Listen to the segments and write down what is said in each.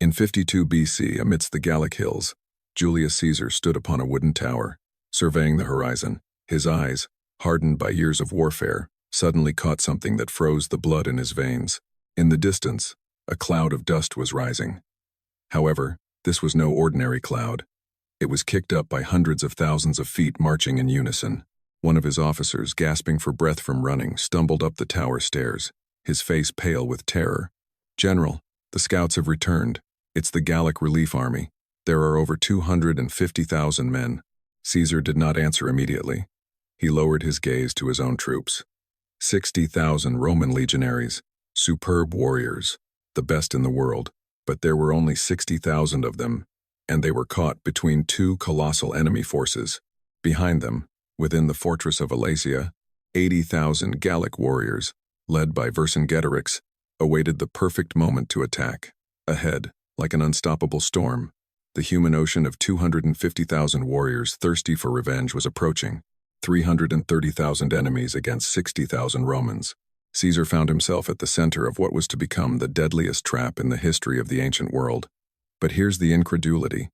In 52 BC, amidst the Gallic hills, Julius Caesar stood upon a wooden tower, surveying the horizon. His eyes, hardened by years of warfare, suddenly caught something that froze the blood in his veins. In the distance, a cloud of dust was rising. However, this was no ordinary cloud. It was kicked up by hundreds of thousands of feet marching in unison. One of his officers, gasping for breath from running, stumbled up the tower stairs, his face pale with terror. "General, the scouts have returned. It's the Gallic relief army. There are over 250,000 men." Caesar did not answer immediately. He lowered his gaze to his own troops. 60,000 Roman legionaries, superb warriors, the best in the world, but there were only 60,000 of them, and they were caught between two colossal enemy forces. Behind them, within the fortress of Alesia, 80,000 Gallic warriors, led by Vercingetorix, awaited the perfect moment to attack. Ahead, like an unstoppable storm, the human ocean of 250,000 warriors thirsty for revenge was approaching. 330,000 enemies against 60,000 Romans. Caesar found himself at the center of what was to become the deadliest trap in the history of the ancient world. But here's the incredulity.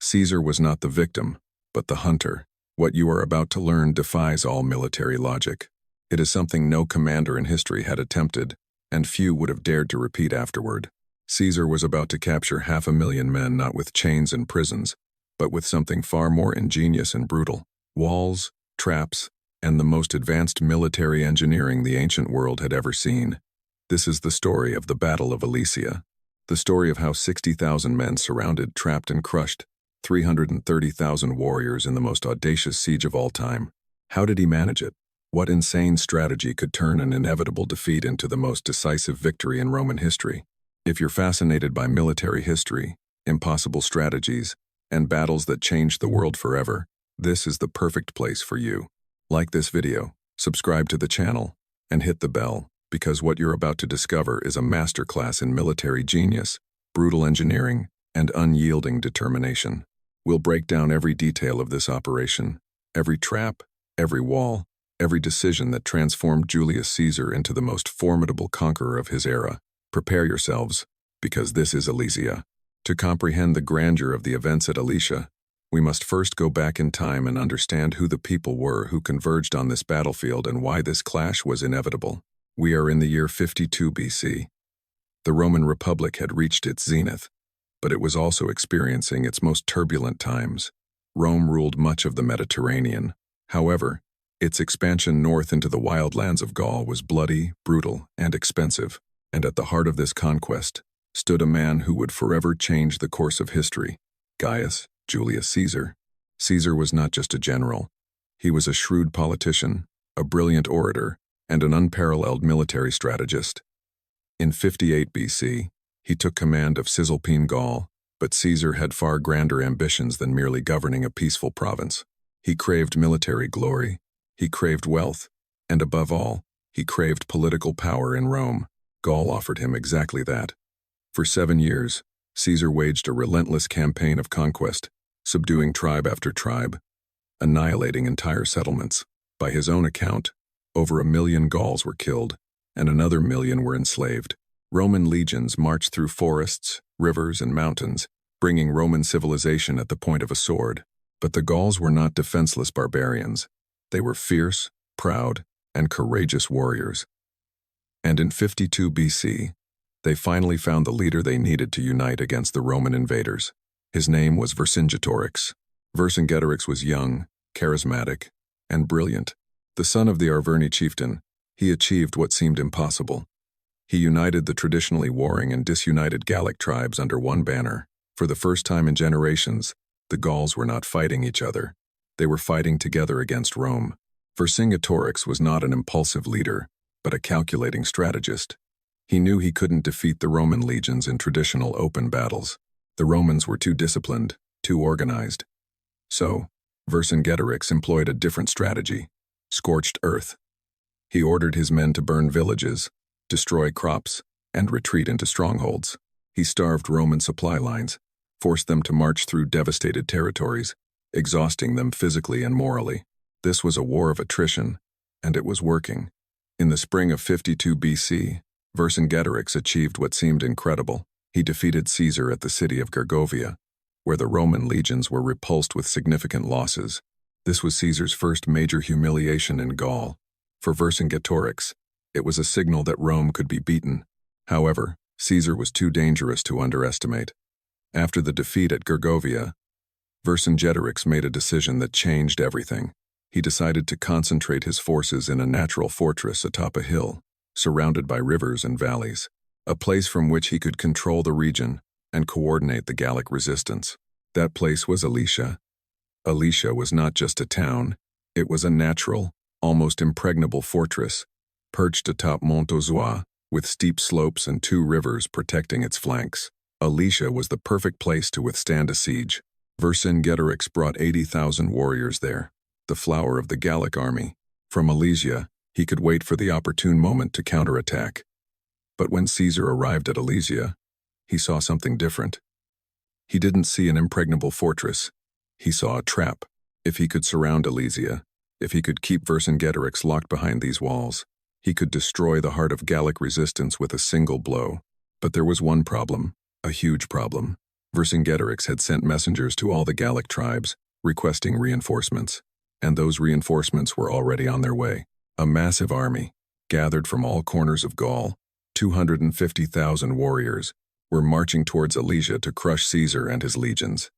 Caesar was not the victim, but the hunter. What you are about to learn defies all military logic. It is something no commander in history had attempted, and few would have dared to repeat afterward. Caesar was about to capture 500,000 men not with chains and prisons, but with something far more ingenious and brutal: walls, traps, and the most advanced military engineering the ancient world had ever seen. This is the story of the Battle of Alesia, the story of how 60,000 men surrounded, trapped, and crushed 330,000 warriors in the most audacious siege of all time. How did he manage it? What insane strategy could turn an inevitable defeat into the most decisive victory in Roman history? If you're fascinated by military history, impossible strategies, and battles that changed the world forever, this is the perfect place for you. Like this video, subscribe to the channel, and hit the bell, because what you're about to discover is a masterclass in military genius, brutal engineering, and unyielding determination. We'll break down every detail of this operation, every trap, every wall, every decision that transformed Julius Caesar into the most formidable conqueror of his era. Prepare yourselves, because this is Alesia. To comprehend the grandeur of the events at Alesia, we must first go back in time and understand who the people were who converged on this battlefield and why this clash was inevitable. We are in the year 52 BC. The Roman Republic had reached its zenith, but it was also experiencing its most turbulent times. Rome ruled much of the Mediterranean. However, its expansion north into the wildlands of Gaul was bloody, brutal, and expensive. And at the heart of this conquest stood a man who would forever change the course of history: Gaius Julius Caesar. Caesar was not just a general. He was a shrewd politician, a brilliant orator, and an unparalleled military strategist. In 58 BC, he took command of Cisalpine Gaul, but Caesar had far grander ambitions than merely governing a peaceful province. He craved military glory, he craved wealth, and above all, he craved political power in Rome. Gaul offered him exactly that. For 7 years, Caesar waged a relentless campaign of conquest, subduing tribe after tribe, annihilating entire settlements. By his own account, over 1 million Gauls were killed, and another 1 million were enslaved. Roman legions marched through forests, rivers, and mountains, bringing Roman civilization at the point of a sword. But the Gauls were not defenseless barbarians. They were fierce, proud, and courageous warriors. And in 52 BC, they finally found the leader they needed to unite against the Roman invaders. His name was Vercingetorix. Vercingetorix was young, charismatic, and brilliant. The son of the Arverni chieftain, he achieved what seemed impossible. He united the traditionally warring and disunited Gallic tribes under one banner. For the first time in generations, the Gauls were not fighting each other. They were fighting together against Rome. Vercingetorix was not an impulsive leader, but a calculating strategist. He knew he couldn't defeat the Roman legions in traditional open battles. The Romans were too disciplined, too organized. So, Vercingetorix employed a different strategy: scorched earth. He ordered his men to burn villages, destroy crops, and retreat into strongholds. He starved Roman supply lines, forced them to march through devastated territories, exhausting them physically and morally. This was a war of attrition, and it was working. In the spring of 52 BC, Vercingetorix achieved what seemed incredible. He defeated Caesar at the city of Gergovia, where the Roman legions were repulsed with significant losses. This was Caesar's first major humiliation in Gaul. For Vercingetorix, it was a signal that Rome could be beaten. However, Caesar was too dangerous to underestimate. After the defeat at Gergovia, Vercingetorix made a decision that changed everything. He decided to concentrate his forces in a natural fortress atop a hill, surrounded by rivers and valleys, a place from which he could control the region and coordinate the Gallic resistance. That place was Alesia. Alesia was not just a town, it was a natural, almost impregnable fortress, perched atop Mont Auzois, with steep slopes and two rivers protecting its flanks. Alesia was the perfect place to withstand a siege. Vercingetorix brought 80,000 warriors there, the flower of the Gallic army. From Alesia, he could wait for the opportune moment to counterattack. But when Caesar arrived at Alesia, he saw something different. He didn't see an impregnable fortress. He saw a trap. If he could surround Alesia, if he could keep Vercingetorix locked behind these walls, he could destroy the heart of Gallic resistance with a single blow. But there was one problem, a huge problem. Vercingetorix had sent messengers to all the Gallic tribes, requesting reinforcements. And those reinforcements were already on their way. A massive army, gathered from all corners of Gaul, 250,000 warriors, were marching towards Alesia to crush Caesar and his legions.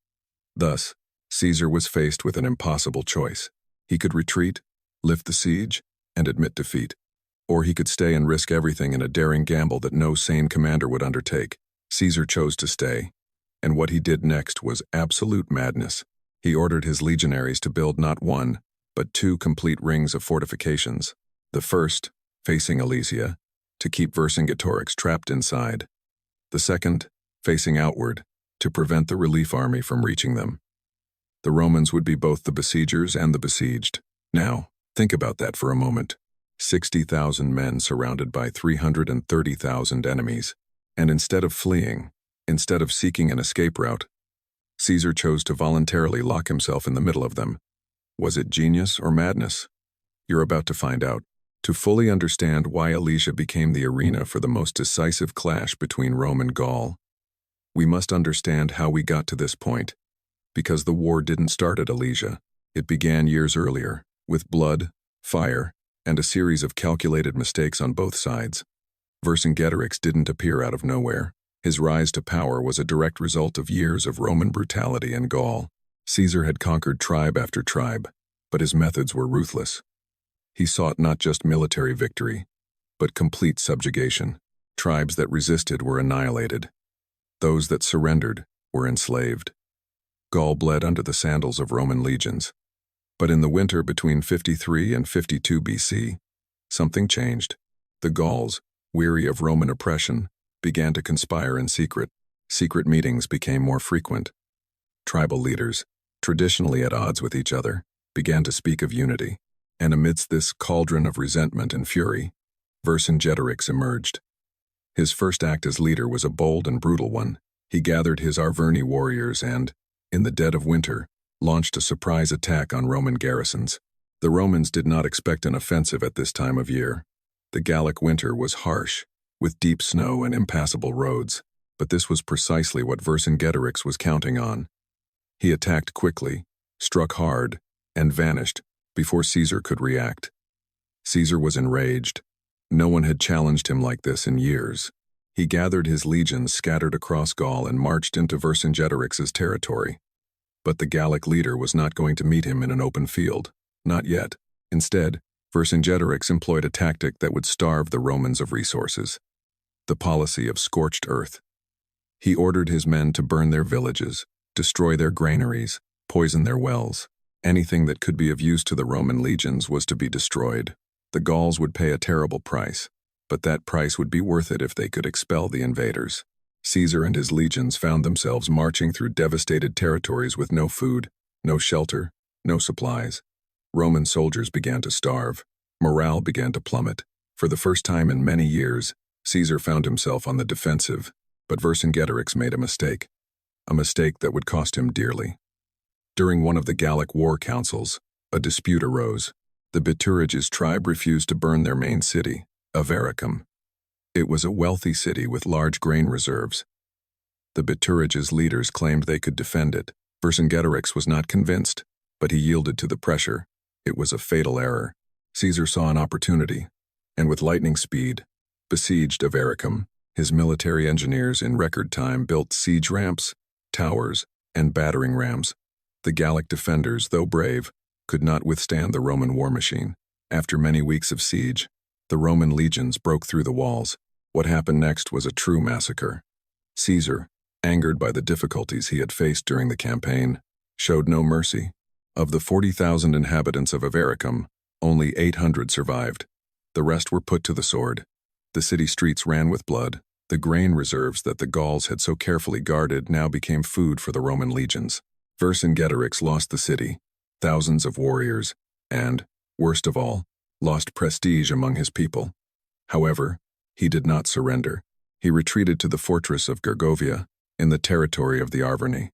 Thus, Caesar was faced with an impossible choice. He could retreat, lift the siege, and admit defeat. Or he could stay and risk everything in a daring gamble that no sane commander would undertake. Caesar chose to stay, and what he did next was absolute madness. He ordered his legionaries to build not one, but two complete rings of fortifications. The first, facing Alesia, to keep Vercingetorix trapped inside. The second, facing outward, to prevent the relief army from reaching them. The Romans would be both the besiegers and the besieged. Now, think about that for a moment. 60,000 men surrounded by 330,000 enemies. And instead of fleeing, instead of seeking an escape route, Caesar chose to voluntarily lock himself in the middle of them. Was it genius or madness? You're about to find out. To fully understand why Alesia became the arena for the most decisive clash between Rome and Gaul, we must understand how we got to this point. Because the war didn't start at Alesia. It began years earlier, with blood, fire, and a series of calculated mistakes on both sides. Vercingetorix didn't appear out of nowhere. His rise to power was a direct result of years of Roman brutality in Gaul. Caesar had conquered tribe after tribe, but his methods were ruthless. He sought not just military victory, but complete subjugation. Tribes that resisted were annihilated. Those that surrendered were enslaved. Gaul bled under the sandals of Roman legions. But in the winter between 53 and 52 BC, something changed. The Gauls, weary of Roman oppression, began to conspire in secret. Secret meetings became more frequent. Tribal leaders, traditionally at odds with each other, began to speak of unity. And amidst this cauldron of resentment and fury, Vercingetorix emerged. His first act as leader was a bold and brutal one. He gathered his Arverni warriors and, in the dead of winter, launched a surprise attack on Roman garrisons. The Romans did not expect an offensive at this time of year. The Gallic winter was harsh, with deep snow and impassable roads, but this was precisely what Vercingetorix was counting on. He attacked quickly, struck hard, and vanished before Caesar could react. Caesar was enraged. No one had challenged him like this in years. He gathered his legions scattered across Gaul and marched into Vercingetorix's territory. But the Gallic leader was not going to meet him in an open field. Not yet. Instead, Vercingetorix employed a tactic that would starve the Romans of resources. The policy of scorched earth. He ordered his men to burn their villages, destroy their granaries, poison their wells. Anything that could be of use to the Roman legions was to be destroyed. The Gauls would pay a terrible price, but that price would be worth it if they could expel the invaders. Caesar and his legions found themselves marching through devastated territories with no food, no shelter, no supplies. Roman soldiers began to starve. Morale began to plummet. For the first time in many years, Caesar found himself on the defensive, but Vercingetorix made a mistake that would cost him dearly. During one of the Gallic war councils, a dispute arose. The Bituriges tribe refused to burn their main city, Avaricum. It was a wealthy city with large grain reserves. The Biturige's leaders claimed they could defend it. Vercingetorix was not convinced, but he yielded to the pressure. It was a fatal error. Caesar saw an opportunity, and with lightning speed, besieged Avaricum. His military engineers in record time built siege ramps, towers, and battering rams. The Gallic defenders, though brave, could not withstand the Roman war machine. After many weeks of siege, the Roman legions broke through the walls. What happened next was a true massacre. Caesar, angered by the difficulties he had faced during the campaign, showed no mercy. Of the 40,000 inhabitants of Avaricum, only 800 survived. The rest were put to the sword. The city streets ran with blood. The grain reserves that the Gauls had so carefully guarded now became food for the Roman legions. Vercingetorix lost the city, thousands of warriors, and, worst of all, lost prestige among his people. However, he did not surrender. He retreated to the fortress of Gergovia, in the territory of the Arverni.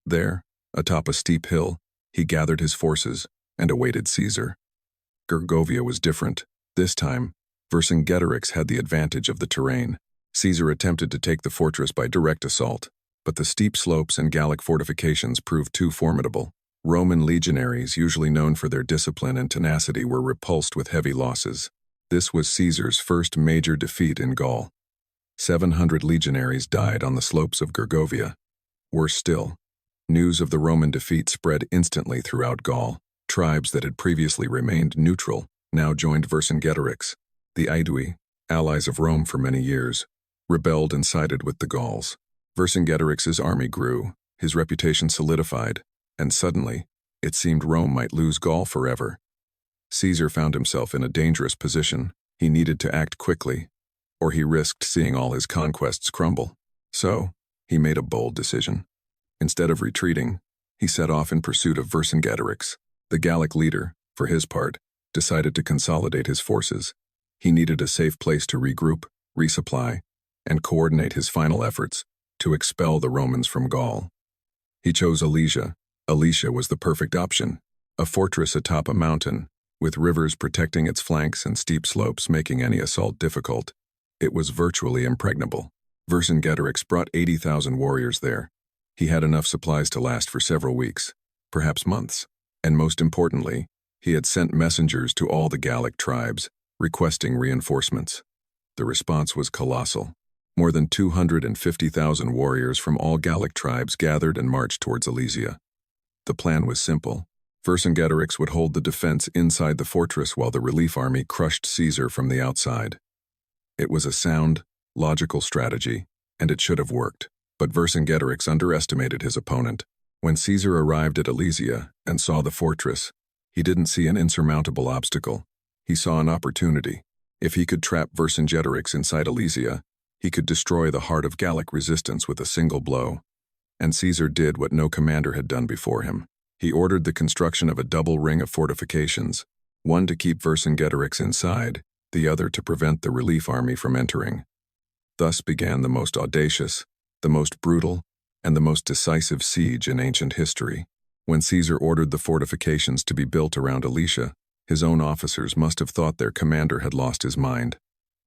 There, atop a steep hill, he gathered his forces and awaited Caesar. Gergovia was different. This time, Vercingetorix had the advantage of the terrain. Caesar attempted to take the fortress by direct assault, but the steep slopes and Gallic fortifications proved too formidable. Roman legionaries, usually known for their discipline and tenacity, were repulsed with heavy losses. This was Caesar's first major defeat in Gaul. 700 legionaries died on the slopes of Gergovia. Worse still, news of the Roman defeat spread instantly throughout Gaul. Tribes that had previously remained neutral now joined Vercingetorix. The Aedui, allies of Rome for many years, rebelled and sided with the Gauls. Vercingetorix's army grew, his reputation solidified, and suddenly, it seemed Rome might lose Gaul forever. Caesar found himself in a dangerous position. He needed to act quickly, or he risked seeing all his conquests crumble. So, he made a bold decision. Instead of retreating, he set off in pursuit of Vercingetorix. The Gallic leader, for his part, decided to consolidate his forces. He needed a safe place to regroup, resupply, and coordinate his final efforts to expel the Romans from Gaul. He chose Alesia. Alesia was the perfect option, a fortress atop a mountain, with rivers protecting its flanks and steep slopes making any assault difficult. It was virtually impregnable. Vercingetorix brought 80,000 warriors there. He had enough supplies to last for several weeks, perhaps months, and most importantly, he had sent messengers to all the Gallic tribes, requesting reinforcements. The response was colossal. More than 250,000 warriors from all Gallic tribes gathered and marched towards Alesia. The plan was simple. Vercingetorix would hold the defense inside the fortress while the relief army crushed Caesar from the outside. It was a sound, logical strategy, and it should have worked. But Vercingetorix underestimated his opponent. When Caesar arrived at Alesia and saw the fortress, he didn't see an insurmountable obstacle. He saw an opportunity. If he could trap Vercingetorix inside Alesia, he could destroy the heart of Gallic resistance with a single blow. And Caesar did what no commander had done before him. He ordered the construction of a double ring of fortifications, one to keep Vercingetorix inside, the other to prevent the relief army from entering. Thus began the most audacious, the most brutal, and the most decisive siege in ancient history. When Caesar ordered the fortifications to be built around Alesia, his own officers must have thought their commander had lost his mind.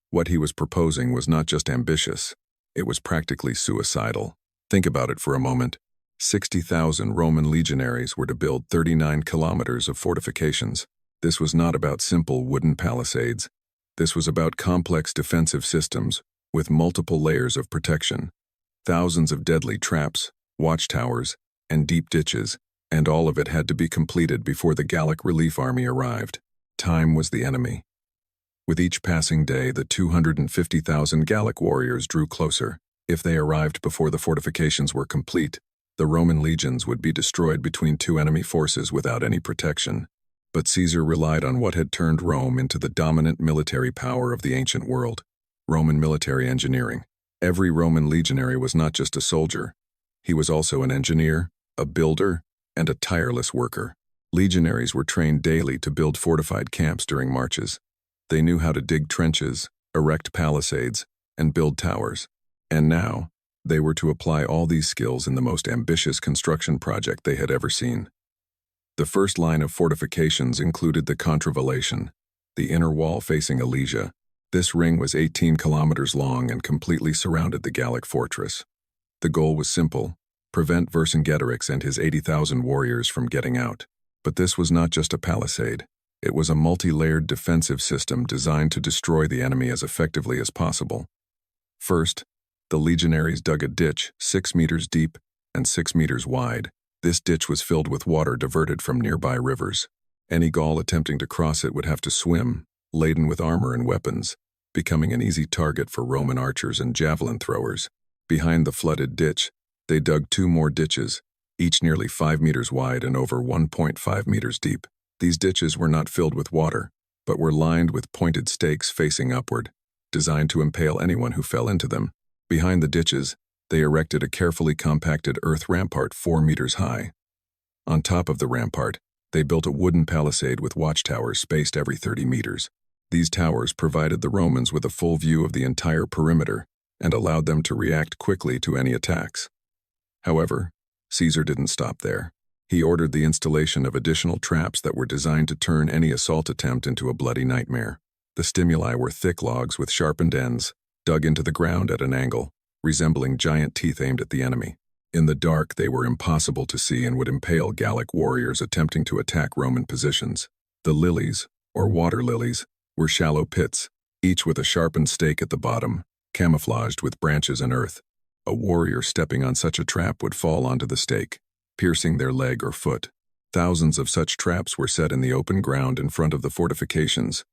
What he was proposing was not just ambitious, it was practically suicidal. Think about it for a moment. 60,000 Roman legionaries were to build 39 kilometers of fortifications. This was not about simple wooden palisades. This was about complex defensive systems with multiple layers of protection, thousands of deadly traps, watchtowers, and deep ditches, and all of it had to be completed before the Gallic relief army arrived. Time was the enemy. With each passing day, the 250,000 Gallic warriors drew closer. If they arrived before the fortifications were complete, the Roman legions would be destroyed between two enemy forces without any protection. But Caesar relied on what had turned Rome into the dominant military power of the ancient world: Roman military engineering. Every Roman legionary was not just a soldier. He was also an engineer, a builder, and a tireless worker. Legionaries were trained daily to build fortified camps during marches. They knew how to dig trenches, erect palisades, and build towers. And now, they were to apply all these skills in the most ambitious construction project they had ever seen. The first line of fortifications included the contravallation, the inner wall facing Alesia. This ring was 18 kilometers long and completely surrounded the Gallic fortress. The goal was simple: prevent Vercingetorix and his 80,000 warriors from getting out. But this was not just a palisade. It was a multi-layered defensive system designed to destroy the enemy as effectively as possible. First, the legionaries dug a ditch 6 meters deep and 6 meters wide. This ditch was filled with water diverted from nearby rivers. Any Gaul attempting to cross it would have to swim, laden with armor and weapons, becoming an easy target for Roman archers and javelin throwers. Behind the flooded ditch, they dug 2 more ditches, each nearly 5 meters wide and over 1.5 meters deep. These ditches were not filled with water, but were lined with pointed stakes facing upward, designed to impale anyone who fell into them. Behind the ditches, they erected a carefully compacted earth rampart 4 meters high. On top of the rampart, they built a wooden palisade with watchtowers spaced every 30 meters. These towers provided the Romans with a full view of the entire perimeter and allowed them to react quickly to any attacks. However, Caesar didn't stop there. He ordered the installation of additional traps that were designed to turn any assault attempt into a bloody nightmare. The stimuli were thick logs with sharpened ends, dug into the ground at an angle, resembling giant teeth aimed at the enemy. In the dark, they were impossible to see and would impale Gallic warriors attempting to attack Roman positions. The lilies, or water lilies, were shallow pits, each with a sharpened stake at the bottom, camouflaged with branches and earth. A warrior stepping on such a trap would fall onto the stake, piercing their leg or foot. Thousands of such traps were set in the open ground in front of the fortifications.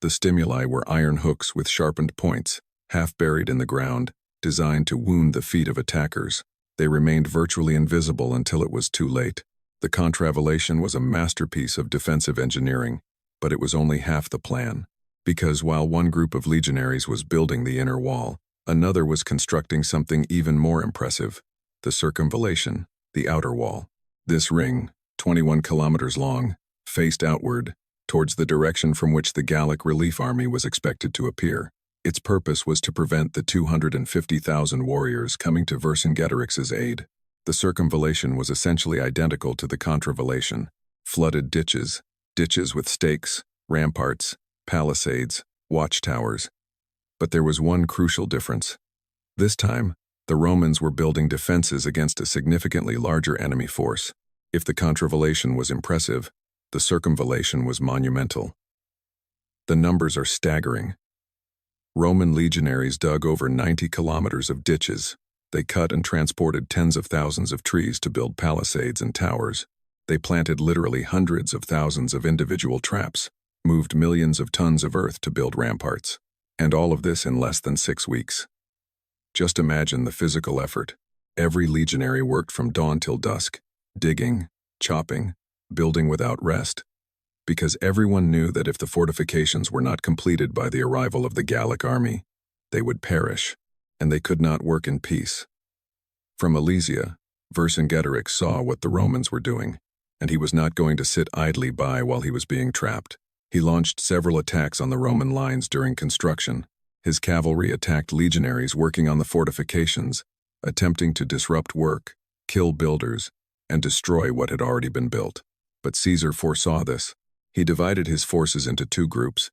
The stimuli were iron hooks with sharpened points, half buried in the ground, designed to wound the feet of attackers. They remained virtually invisible until it was too late. The contravallation was a masterpiece of defensive engineering, but it was only half the plan. Because while one group of legionaries was building the inner wall, another was constructing something even more impressive: the circumvallation, the outer wall. This ring, 21 kilometers long, faced outward, towards the direction from which the Gallic relief army was expected to appear. Its purpose was to prevent the 250,000 warriors coming to Vercingetorix's aid. The circumvallation was essentially identical to the contravallation: flooded ditches, ditches with stakes, ramparts, palisades, watchtowers. But there was one crucial difference. This time, the Romans were building defenses against a significantly larger enemy force. If the contravallation was impressive, the circumvallation was monumental. The numbers are staggering. Roman legionaries dug over 90 kilometers of ditches. They cut and transported tens of thousands of trees to build palisades and towers. They planted literally hundreds of thousands of individual traps, moved millions of tons of earth to build ramparts. And all of this in less than 6 weeks. Just imagine the physical effort. Every legionary worked from dawn till dusk, digging, chopping, building without rest, because everyone knew that if the fortifications were not completed by the arrival of the Gallic army, they would perish, and they could not work in peace. From Alesia, Vercingetorix saw what the Romans were doing, and he was not going to sit idly by while he was being trapped. He launched several attacks on the Roman lines during construction. His cavalry attacked legionaries working on the fortifications, attempting to disrupt work, kill builders, and destroy what had already been built. But Caesar foresaw this. He divided his forces into 2 groups.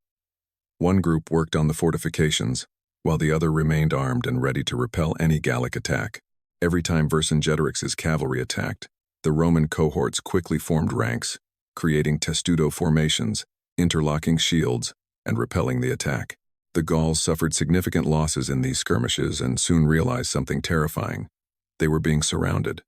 One group worked on the fortifications, while the other remained armed and ready to repel any Gallic attack. Every time Vercingetorix's cavalry attacked, the Roman cohorts quickly formed ranks, creating testudo formations, interlocking shields, and repelling the attack. The Gauls suffered significant losses in these skirmishes and soon realized something terrifying. They were being surrounded.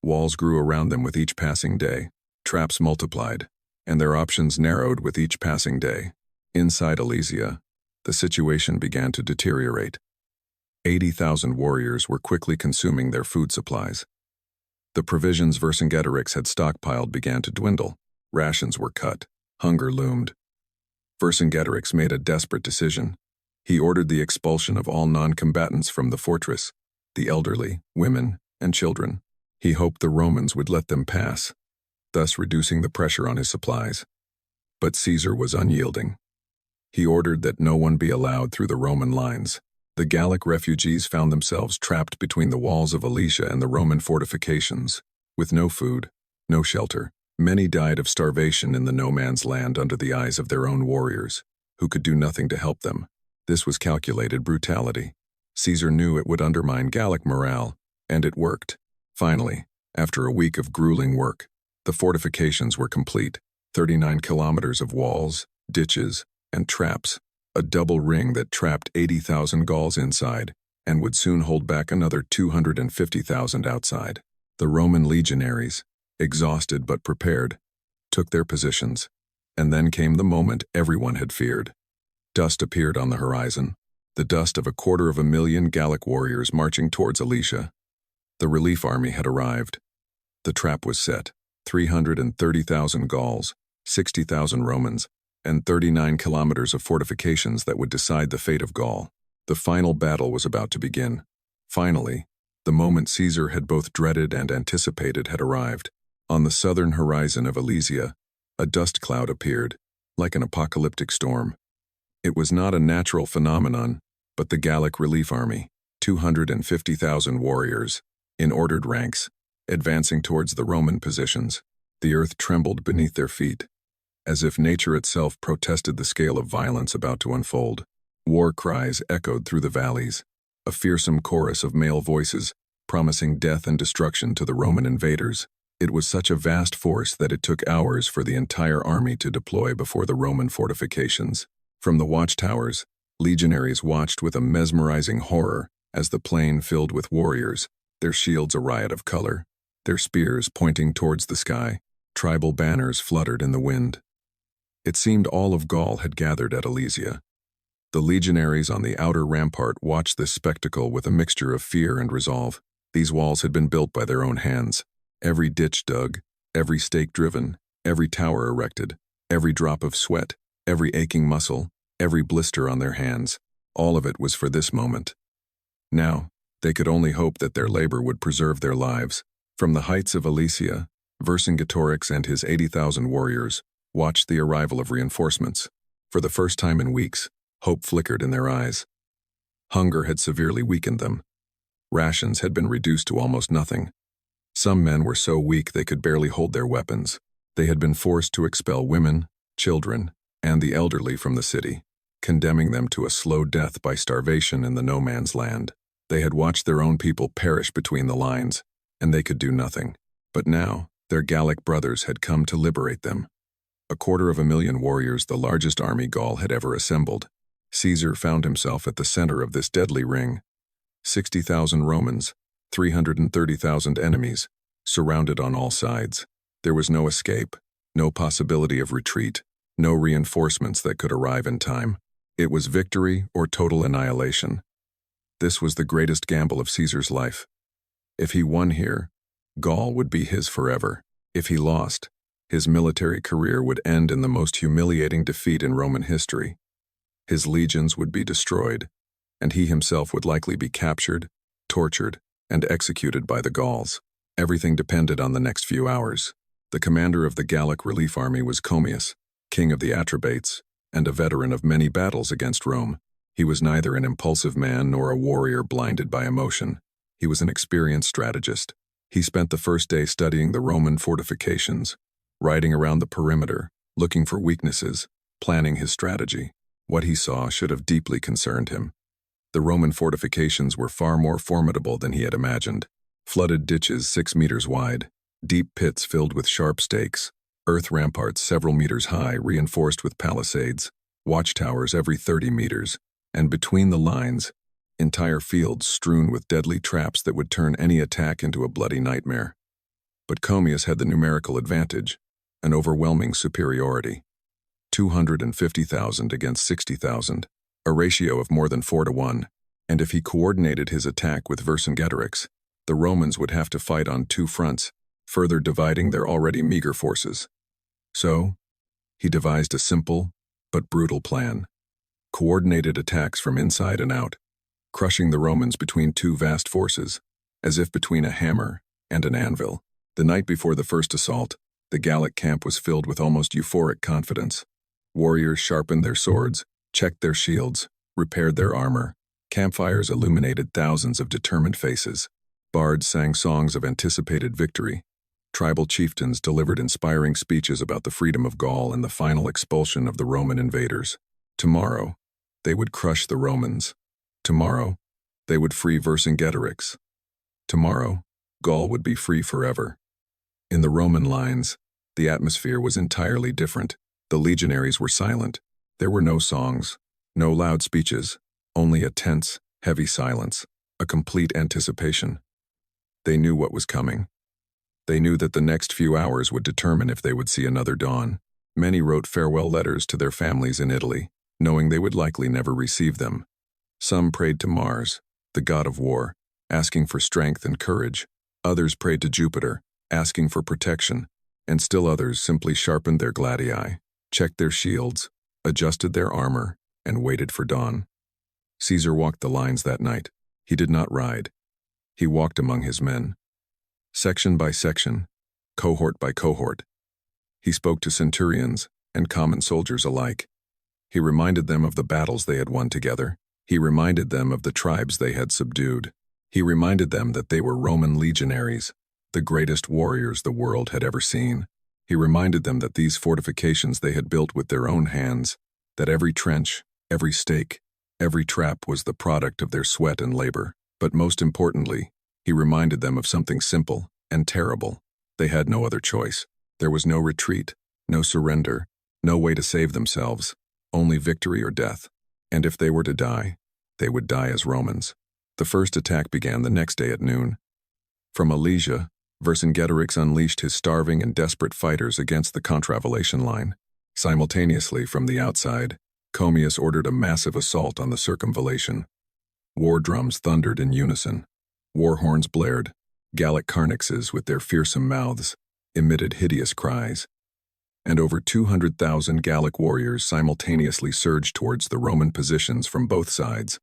Walls grew around them with each passing day, traps multiplied, and their options narrowed with each passing day. Inside Alesia, the situation began to deteriorate. 80,000 warriors were quickly consuming their food supplies. The provisions Vercingetorix had stockpiled began to dwindle. Rations were cut. Hunger loomed. Vercingetorix made a desperate decision. He ordered the expulsion of all non-combatants from the fortress, the elderly, women, and children. He hoped the Romans would let them pass, thus reducing the pressure on his supplies. But Caesar was unyielding. He ordered that no one be allowed through the Roman lines. The Gallic refugees found themselves trapped between the walls of Alesia and the Roman fortifications, with no food, no shelter. Many died of starvation in the no-man's land under the eyes of their own warriors, who could do nothing to help them. This was calculated brutality. Caesar knew it would undermine Gallic morale, And it worked. Finally, after a week of grueling work, the fortifications were complete. 39 kilometers of walls, ditches, and traps, a double ring that trapped 80,000 Gauls inside and would soon hold back another 250,000 outside. The Roman legionaries, exhausted but prepared, took their positions, and then came the moment everyone had feared. Dust appeared on the horizon, the dust of 250,000 Gallic warriors marching towards Alesia. The relief army had arrived. The trap was set. 330,000 Gauls, 60,000 Romans, and 39 kilometers of fortifications that would decide the fate of Gaul. The final battle was about to begin. Finally, the moment Caesar had both dreaded and anticipated had arrived. On the southern horizon of Alesia, a dust cloud appeared, like an apocalyptic storm. It was not a natural phenomenon, but the Gallic relief army, 250,000 warriors, in ordered ranks, advancing towards the Roman positions. The earth trembled beneath their feet, as if nature itself protested the scale of violence about to unfold. War cries echoed through the valleys, a fearsome chorus of male voices promising death and destruction to the Roman invaders. It was such a vast force that it took hours for the entire army to deploy before the Roman fortifications. From the watchtowers, legionaries watched with a mesmerizing horror as the plain filled with warriors, their shields a riot of color, their spears pointing towards the sky. Tribal banners fluttered in the wind. It seemed all of Gaul had gathered at Alesia. The legionaries on the outer rampart watched this spectacle with a mixture of fear and resolve. These walls had been built by their own hands. Every ditch dug, every stake driven, every tower erected, every drop of sweat, every aching muscle, every blister on their hands, all of it was for this moment. Now, they could only hope that their labor would preserve their lives. From the heights of Alesia, Vercingetorix and his 80,000 warriors watched the arrival of reinforcements. For the first time in weeks, hope flickered in their eyes. Hunger had severely weakened them. Rations had been reduced to almost nothing. Some men were so weak they could barely hold their weapons. They had been forced to expel women, children, and the elderly from the city, condemning them to a slow death by starvation in the no-man's land. They had watched their own people perish between the lines, and they could do nothing. But now, their Gallic brothers had come to liberate them. 250,000 warriors, the largest army Gaul had ever assembled. Caesar found himself at the center of this deadly ring. 60,000 Romans, 330,000 enemies, surrounded on all sides. There was no escape, no possibility of retreat, no reinforcements that could arrive in time. It was victory or total annihilation. This was the greatest gamble of Caesar's life. If he won here, Gaul would be his forever. If he lost, his military career would end in the most humiliating defeat in Roman history. His legions would be destroyed, and he himself would likely be captured, tortured, and executed by the Gauls. Everything depended on the next few hours. The commander of the Gallic relief army was Commius, king of the Atrebates, and a veteran of many battles against Rome. He was neither an impulsive man nor a warrior blinded by emotion. He was an experienced strategist. He spent the first day studying the Roman fortifications, riding around the perimeter, looking for weaknesses, planning his strategy. What he saw should have deeply concerned him. The Roman fortifications were far more formidable than he had imagined. Flooded ditches 6 meters wide, deep pits filled with sharp stakes, earth ramparts several meters high reinforced with palisades, watchtowers every 30 meters, and between the lines, entire fields strewn with deadly traps that would turn any attack into a bloody nightmare. But Commius had the numerical advantage, an overwhelming superiority. 250,000 against 60,000, a ratio of more than 4 to 1, and if he coordinated his attack with Vercingetorix, the Romans would have to fight on 2 fronts, further dividing their already meager forces. So, he devised a simple but brutal plan. Coordinated attacks from inside and out, crushing the Romans between 2 vast forces, as if between a hammer and an anvil. The night before the first assault, the Gallic camp was filled with almost euphoric confidence. Warriors sharpened their swords, checked their shields, repaired their armor. Campfires illuminated thousands of determined faces. Bards sang songs of anticipated victory. Tribal chieftains delivered inspiring speeches about the freedom of Gaul and the final expulsion of the Roman invaders. Tomorrow, they would crush the Romans. Tomorrow, they would free Vercingetorix. Tomorrow, Gaul would be free forever. In the Roman lines, the atmosphere was entirely different. The legionaries were silent. There were no songs, no loud speeches, only a tense, heavy silence, a complete anticipation. They knew what was coming. They knew that the next few hours would determine if they would see another dawn. Many wrote farewell letters to their families in Italy, knowing they would likely never receive them. Some prayed to Mars, the god of war, asking for strength and courage. Others prayed to Jupiter, asking for protection, and still others simply sharpened their gladii, checked their shields, adjusted their armor, and waited for dawn. Caesar walked the lines that night. He did not ride. He walked among his men. Section by section, cohort by cohort. He spoke to centurions and common soldiers alike. He reminded them of the battles they had won together. He reminded them of the tribes they had subdued. He reminded them that they were Roman legionaries, the greatest warriors the world had ever seen. He reminded them that these fortifications they had built with their own hands, that every trench, every stake, every trap was the product of their sweat and labor. But most importantly, he reminded them of something simple and terrible. They had no other choice. There was no retreat, no surrender, no way to save themselves, only victory or death. And if they were to die, they would die as Romans. The first attack began the next day at noon. From Alesia, Vercingetorix unleashed his starving and desperate fighters against the contravallation line. Simultaneously, from the outside, Commius ordered a massive assault on the circumvallation. War drums thundered in unison. War horns blared. Gallic carnixes, with their fearsome mouths, emitted hideous cries. And over 200,000 Gallic warriors simultaneously surged towards the Roman positions from both sides.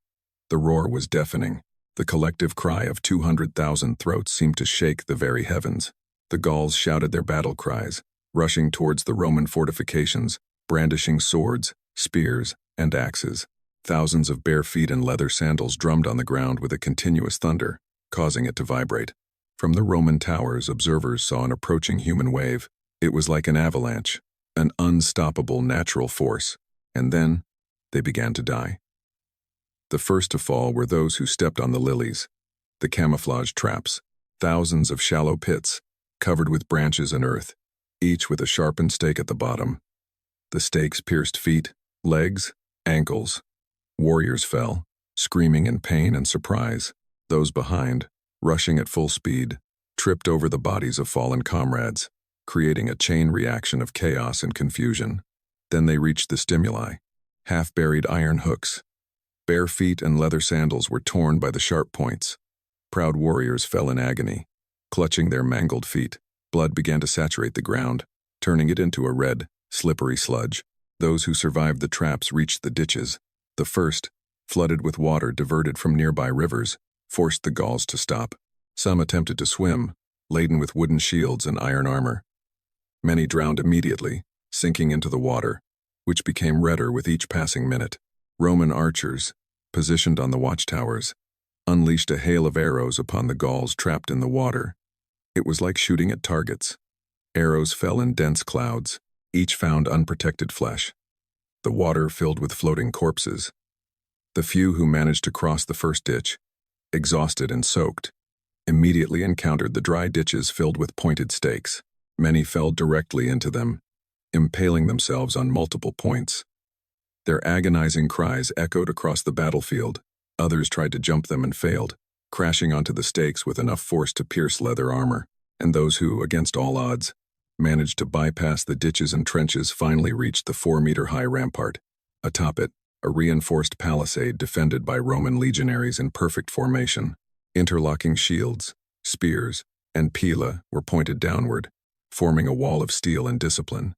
The roar was deafening. The collective cry of 200,000 throats seemed to shake the very heavens. The Gauls shouted their battle cries, rushing towards the Roman fortifications, brandishing swords, spears, and axes. Thousands of bare feet in leather sandals drummed on the ground with a continuous thunder, causing it to vibrate. From the Roman towers, observers saw an approaching human wave. It was like an avalanche, an unstoppable natural force. And then, they began to die. The first to fall were those who stepped on the lilies, the camouflage traps, thousands of shallow pits, covered with branches and earth, each with a sharpened stake at the bottom. The stakes pierced feet, legs, ankles. Warriors fell, screaming in pain and surprise. Those behind, rushing at full speed, tripped over the bodies of fallen comrades, creating a chain reaction of chaos and confusion. Then they reached the stimuli, half-buried iron hooks. Bare feet and leather sandals were torn by the sharp points. Proud warriors fell in agony, clutching their mangled feet. Blood began to saturate the ground, turning it into a red, slippery sludge. Those who survived the traps reached the ditches. The first, flooded with water diverted from nearby rivers, forced the Gauls to stop. Some attempted to swim, laden with wooden shields and iron armor. Many drowned immediately, sinking into the water, which became redder with each passing minute. Roman archers, positioned on the watchtowers, unleashed a hail of arrows upon the Gauls trapped in the water. It was like shooting at targets. Arrows fell in dense clouds, each found unprotected flesh. The water filled with floating corpses. The few who managed to cross the first ditch, exhausted and soaked, immediately encountered the dry ditches filled with pointed stakes. Many fell directly into them, impaling themselves on multiple points. Their agonizing cries echoed across the battlefield. Others tried to jump them and failed, crashing onto the stakes with enough force to pierce leather armor. And those who, against all odds, managed to bypass the ditches and trenches finally reached the 4-meter-high rampart. Atop it, a reinforced palisade defended by Roman legionaries in perfect formation. Interlocking shields, spears, and pila were pointed downward, forming a wall of steel and discipline.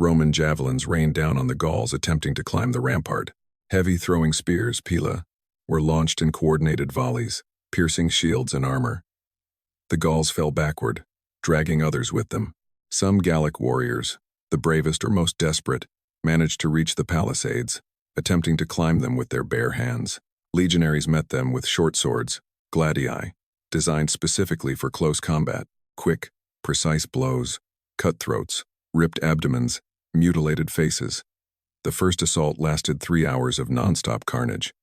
Roman javelins rained down on the Gauls attempting to climb the rampart. Heavy throwing spears, pila, were launched in coordinated volleys, piercing shields and armor. The Gauls fell backward, dragging others with them. Some Gallic warriors, the bravest or most desperate, managed to reach the palisades, attempting to climb them with their bare hands. Legionaries met them with short swords, gladii, designed specifically for close combat, quick, precise blows, cutthroats, ripped abdomens, mutilated faces. The first assault lasted 3 hours of non-stop carnage.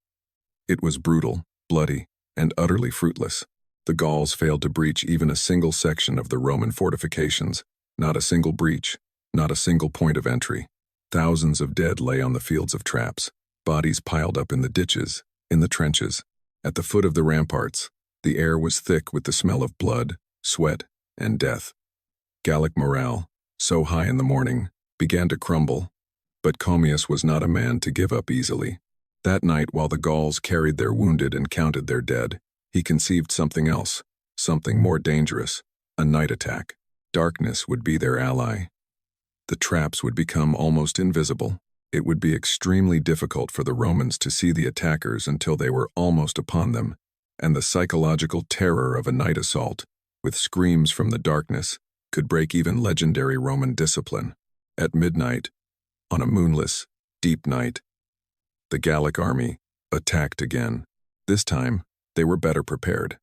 It was brutal, bloody, and utterly fruitless. The Gauls failed to breach even a single section of the Roman fortifications, not a single breach, not a single point of entry. Thousands of dead lay on the fields of traps, bodies piled up in the ditches, in the trenches. At the foot of the ramparts, the air was thick with the smell of blood, sweat, and death. Gallic morale, so high in the morning, began to crumble, but Commius was not a man to give up easily. That night, while the Gauls carried their wounded and counted their dead, he conceived something else, something more dangerous, a night attack. Darkness would be their ally. The traps would become almost invisible. It would be extremely difficult for the Romans to see the attackers until they were almost upon them, and the psychological terror of a night assault, with screams from the darkness, could break even legendary Roman discipline. At midnight, on a moonless, deep night, the Gallic army attacked again. This time, they were better prepared.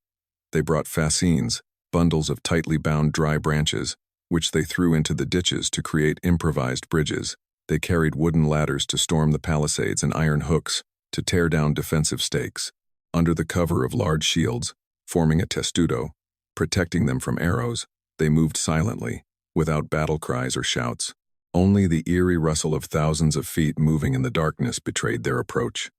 They brought fascines, bundles of tightly bound dry branches, which they threw into the ditches to create improvised bridges. They carried wooden ladders to storm the palisades and iron hooks to tear down defensive stakes. Under the cover of large shields, forming a testudo, protecting them from arrows, they moved silently, without battle cries or shouts. Only the eerie rustle of thousands of feet moving in the darkness betrayed their approach.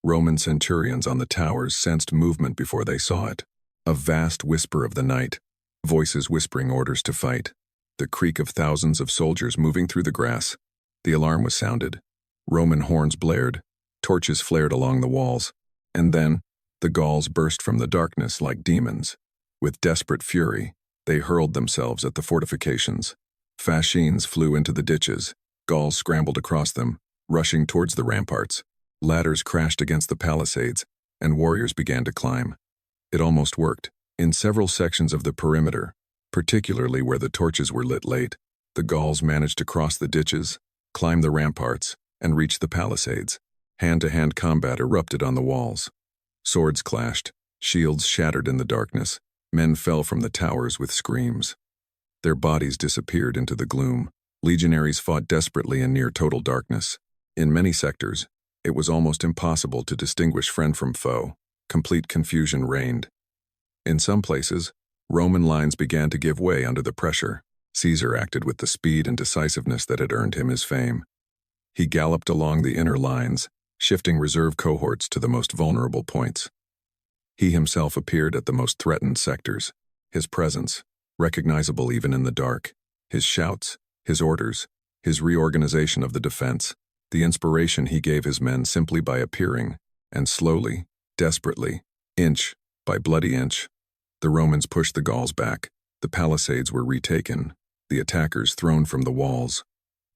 Roman centurions on the towers sensed movement before they saw it. A vast whisper of the night, voices whispering orders to fight, the creak of thousands of soldiers moving through the grass. The alarm was sounded. Roman horns blared, torches flared along the walls, and then the Gauls burst from the darkness like demons. With desperate fury, they hurled themselves at the fortifications. Fascines flew into the ditches. Gauls scrambled across them, rushing towards the ramparts. Ladders crashed against the palisades, and warriors began to climb. It almost worked. In several sections of the perimeter, particularly where the torches were lit late, the Gauls managed to cross the ditches, climb the ramparts, and reach the palisades. Hand-to-hand combat erupted on the walls. Swords clashed, shields shattered in the darkness. Men fell from the towers with screams. Their bodies disappeared into the gloom. Legionaries fought desperately in near total darkness. In many sectors, it was almost impossible to distinguish friend from foe. Complete confusion reigned. In some places, Roman lines began to give way under the pressure. Caesar acted with the speed and decisiveness that had earned him his fame. He galloped along the inner lines, shifting reserve cohorts to the most vulnerable points. He himself appeared at the most threatened sectors. His presence, recognizable even in the dark, his shouts, his orders, his reorganization of the defense, the inspiration he gave his men simply by appearing, and slowly, desperately, inch by bloody inch, the Romans pushed the Gauls back. The palisades were retaken, the attackers thrown from the walls,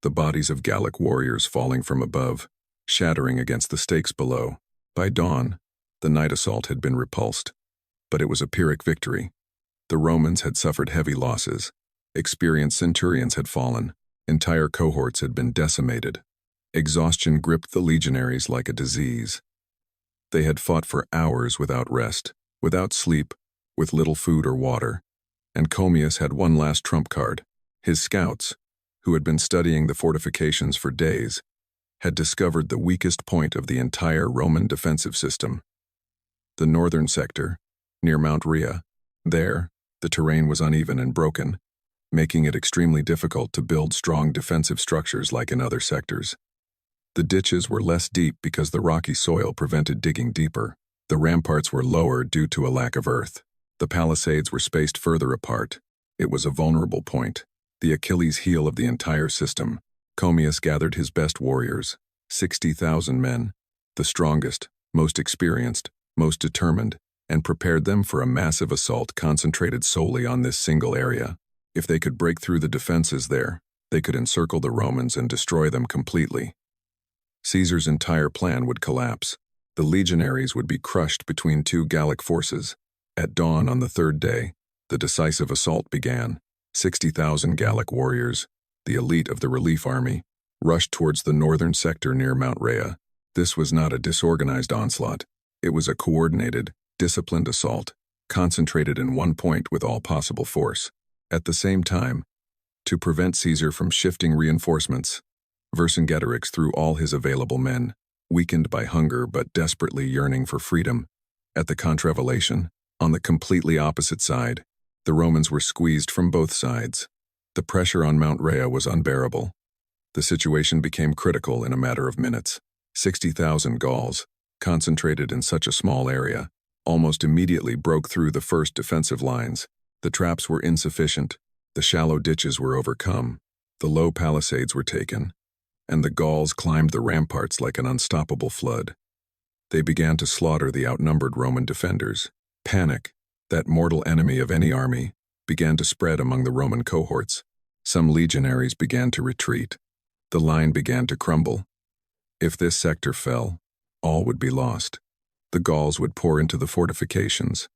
the bodies of Gallic warriors falling from above, shattering against the stakes below. By dawn, the night assault had been repulsed, but it was a Pyrrhic victory. The Romans had suffered heavy losses. Experienced centurions had fallen. Entire cohorts had been decimated. Exhaustion gripped the legionaries like a disease. They had fought for hours without rest, without sleep, with little food or water. And Commius had one last trump card. His scouts, who had been studying the fortifications for days, had discovered the weakest point of the entire Roman defensive system. The northern sector, near Mount Rhea. There, the terrain was uneven and broken, making it extremely difficult to build strong defensive structures like in other sectors. The ditches were less deep because the rocky soil prevented digging deeper. The ramparts were lower due to a lack of earth. The palisades were spaced further apart. It was a vulnerable point, the Achilles heel of the entire system. Commius gathered his best warriors, 60,000 men, the strongest, most experienced, most determined, and prepared them for a massive assault concentrated solely on this single area. If they could break through the defenses there, they could encircle the Romans and destroy them completely. Caesar's entire plan would collapse. The legionaries would be crushed between two Gallic forces. At dawn on the third day, the decisive assault began. 60,000 Gallic warriors, the elite of the relief army, rushed towards the northern sector near Mount Rhea. This was not a disorganized onslaught. It was a coordinated, disciplined assault, concentrated in one point with all possible force. At the same time, to prevent Caesar from shifting reinforcements, Vercingetorix threw all his available men, weakened by hunger but desperately yearning for freedom, at the contravallation. On the completely opposite side, the Romans were squeezed from both sides. The pressure on Mount Rhea was unbearable. The situation became critical in a matter of minutes. 60,000 Gauls, concentrated in such a small area, almost immediately broke through the first defensive lines. The traps were insufficient, the shallow ditches were overcome, the low palisades were taken, and the Gauls climbed the ramparts like an unstoppable flood. They began to slaughter the outnumbered Roman defenders. Panic, that mortal enemy of any army, began to spread among the Roman cohorts. Some legionaries began to retreat. The line began to crumble. If this sector fell, all would be lost. The Gauls would pour into the fortifications.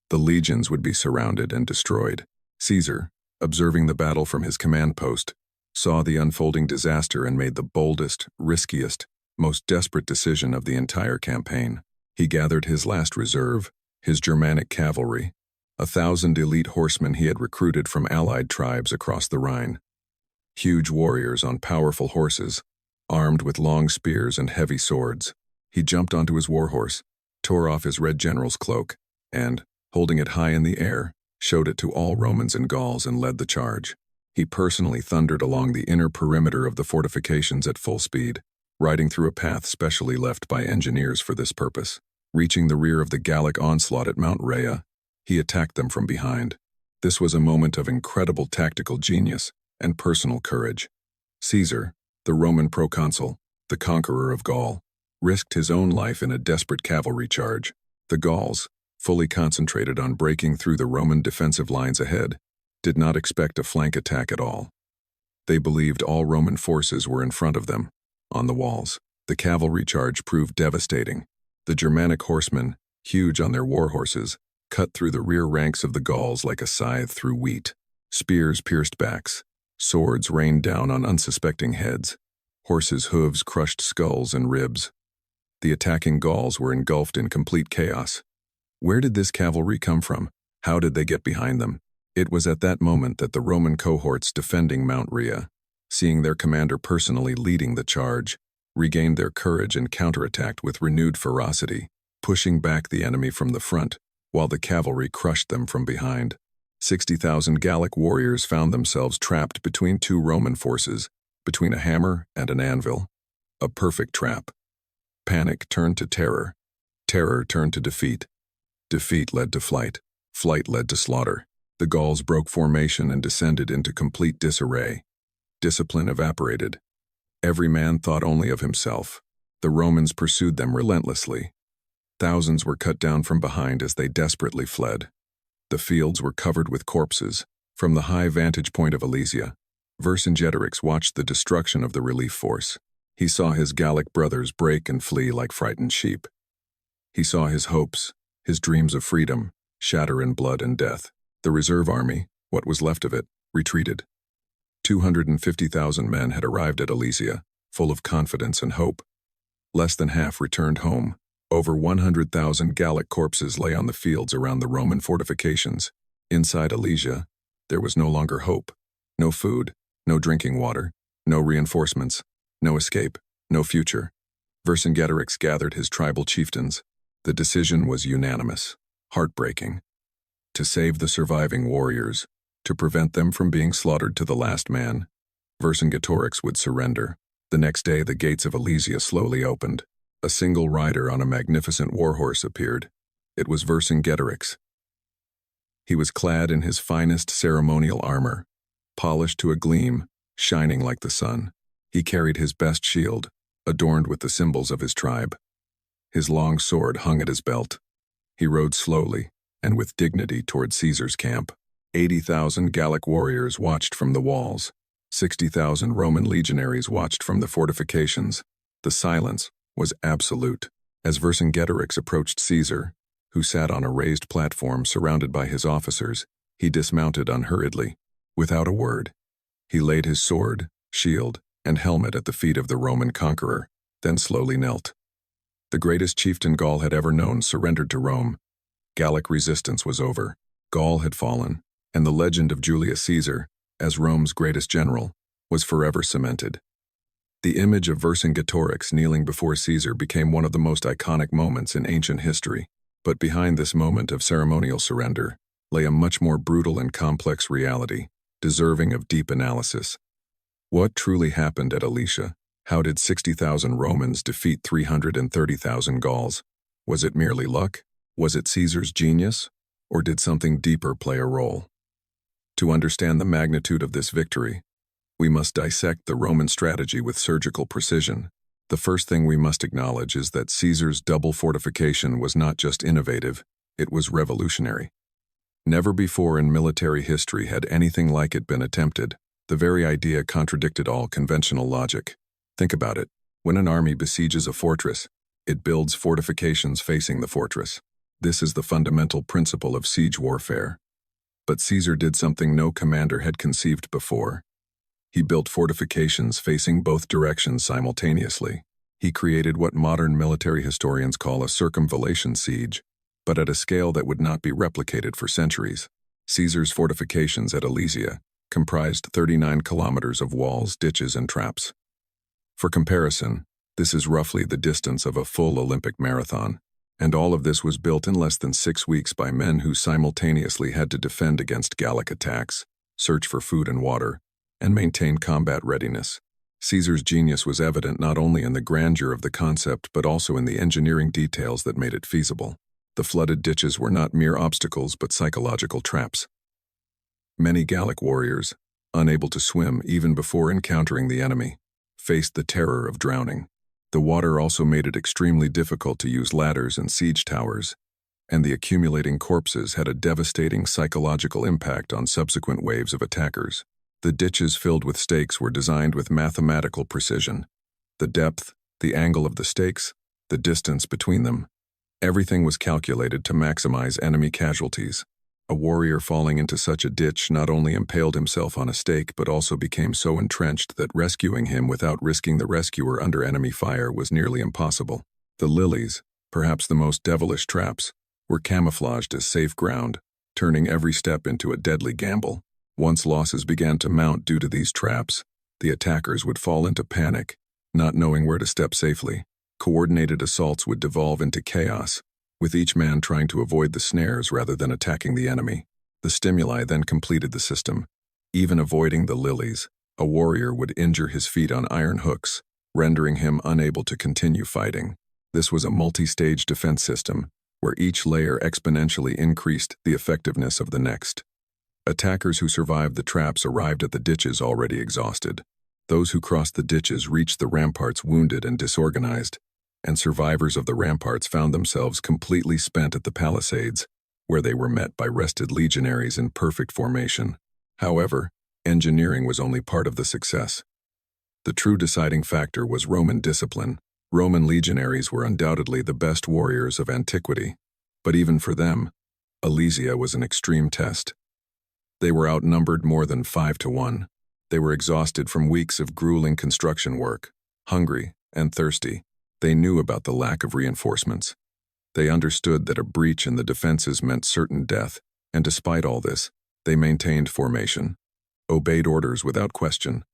The legions would be surrounded and destroyed. Caesar, observing the battle from his command post, saw the unfolding disaster and made the boldest, riskiest, most desperate decision of the entire campaign. He gathered his last reserve, his Germanic cavalry, 1,000 elite horsemen he had recruited from allied tribes across the Rhine. Huge warriors on powerful horses, armed with long spears and heavy swords. He jumped onto his warhorse, tore off his red general's cloak, and, holding it high in the air, showed it to all Romans and Gauls and led the charge. He personally thundered along the inner perimeter of the fortifications at full speed, riding through a path specially left by engineers for this purpose. Reaching the rear of the Gallic onslaught at Mount Rhea, he attacked them from behind. This was a moment of incredible tactical genius and personal courage. Caesar, the Roman proconsul, the conqueror of Gaul, risked his own life in a desperate cavalry charge. The Gauls, fully concentrated on breaking through the Roman defensive lines ahead, did not expect a flank attack at all. They believed all Roman forces were in front of them, on the walls. The cavalry charge proved devastating. The Germanic horsemen, huge on their war horses, cut through the rear ranks of the Gauls like a scythe through wheat. Spears pierced backs. Swords rained down on unsuspecting heads. Horses' hooves crushed skulls and ribs. The attacking Gauls were engulfed in complete chaos. Where did this cavalry come from? How did they get behind them? It was at that moment that the Roman cohorts defending Mount Rhea, seeing their commander personally leading the charge, regained their courage and counterattacked with renewed ferocity, pushing back the enemy from the front, while the cavalry crushed them from behind. 60,000 Gallic warriors found themselves trapped between two Roman forces, between a hammer and an anvil. A perfect trap. Panic turned to terror. Terror turned to defeat. Defeat led to flight. Flight led to slaughter. The Gauls broke formation and descended into complete disarray. Discipline evaporated. Every man thought only of himself. The Romans pursued them relentlessly. Thousands were cut down from behind as they desperately fled. The fields were covered with corpses. From the high vantage point of Alesia, Vercingetorix watched the destruction of the relief force. He saw his Gallic brothers break and flee like frightened sheep. He saw his hopes, his dreams of freedom, shatter in blood and death. The reserve army, what was left of it, retreated. 250,000 men had arrived at Alesia, full of confidence and hope. Less than half returned home. Over 100,000 Gallic corpses lay on the fields around the Roman fortifications. Inside Alesia, there was no longer hope. No food, no drinking water, no reinforcements, no escape, no future. Vercingetorix gathered his tribal chieftains. The decision was unanimous, heartbreaking. To save the surviving warriors, to prevent them from being slaughtered to the last man, Vercingetorix would surrender. The next day, the gates of Alesia slowly opened. A single rider on a magnificent warhorse appeared. It was Vercingetorix. He was clad in his finest ceremonial armor, polished to a gleam, shining like the sun. He carried his best shield, adorned with the symbols of his tribe. His long sword hung at his belt. He rode slowly and with dignity toward Caesar's camp. 80,000 Gallic warriors watched from the walls. 60,000 Roman legionaries watched from the fortifications. The silence was absolute. As Vercingetorix approached Caesar, who sat on a raised platform surrounded by his officers, he dismounted unhurriedly. Without a word, he laid his sword, shield, and helmet at the feet of the Roman conqueror, then slowly knelt. The greatest chieftain Gaul had ever known surrendered to Rome. Gallic resistance was over. Gaul had fallen, and the legend of Julius Caesar, as Rome's greatest general, was forever cemented. The image of Vercingetorix kneeling before Caesar became one of the most iconic moments in ancient history. But behind this moment of ceremonial surrender lay a much more brutal and complex reality, deserving of deep analysis. What truly happened at Alesia? How did 60,000 Romans defeat 330,000 Gauls? Was it merely luck? Was it Caesar's genius? Or did something deeper play a role? To understand the magnitude of this victory, we must dissect the Roman strategy with surgical precision. The first thing we must acknowledge is that Caesar's double fortification was not just innovative, it was revolutionary. Never before in military history had anything like it been attempted. The very idea contradicted all conventional logic. Think about it. When an army besieges a fortress, it builds fortifications facing the fortress. This is the fundamental principle of siege warfare. But Caesar did something no commander had conceived before. He built fortifications facing both directions simultaneously. He created what modern military historians call a circumvallation siege, but at a scale that would not be replicated for centuries. Caesar's fortifications at Alesia comprised 39 kilometers of walls, ditches, and traps. For comparison, this is roughly the distance of a full Olympic marathon, and all of this was built in less than 6 weeks by men who simultaneously had to defend against Gallic attacks, search for food and water, and maintain combat readiness. Caesar's genius was evident not only in the grandeur of the concept but also in the engineering details that made it feasible. The flooded ditches were not mere obstacles but psychological traps. Many Gallic warriors, unable to swim even before encountering the enemy, faced the terror of drowning. The water also made it extremely difficult to use ladders and siege towers, and the accumulating corpses had a devastating psychological impact on subsequent waves of attackers. The ditches filled with stakes were designed with mathematical precision. The depth, the angle of the stakes, the distance between them, everything was calculated to maximize enemy casualties. A warrior falling into such a ditch not only impaled himself on a stake but also became so entrenched that rescuing him without risking the rescuer under enemy fire was nearly impossible. The lilies, perhaps the most devilish traps, were camouflaged as safe ground, turning every step into a deadly gamble. Once losses began to mount due to these traps, the attackers would fall into panic, not knowing where to step safely. Coordinated assaults would devolve into chaos, with each man trying to avoid the snares rather than attacking the enemy. The stimuli then completed the system. Even avoiding the lilies, a warrior would injure his feet on iron hooks, rendering him unable to continue fighting. This was a multi-stage defense system, where each layer exponentially increased the effectiveness of the next. Attackers who survived the traps arrived at the ditches already exhausted. Those who crossed the ditches reached the ramparts wounded and disorganized, and survivors of the ramparts found themselves completely spent at the palisades, where they were met by rested legionaries in perfect formation. However, engineering was only part of the success. The true deciding factor was Roman discipline. Roman legionaries were undoubtedly the best warriors of antiquity, but even for them, Alesia was an extreme test. They were outnumbered more than 5 to 1. They were exhausted from weeks of grueling construction work, hungry and thirsty. They knew about the lack of reinforcements. They understood that a breach in the defenses meant certain death, and despite all this, they maintained formation, obeyed orders without question,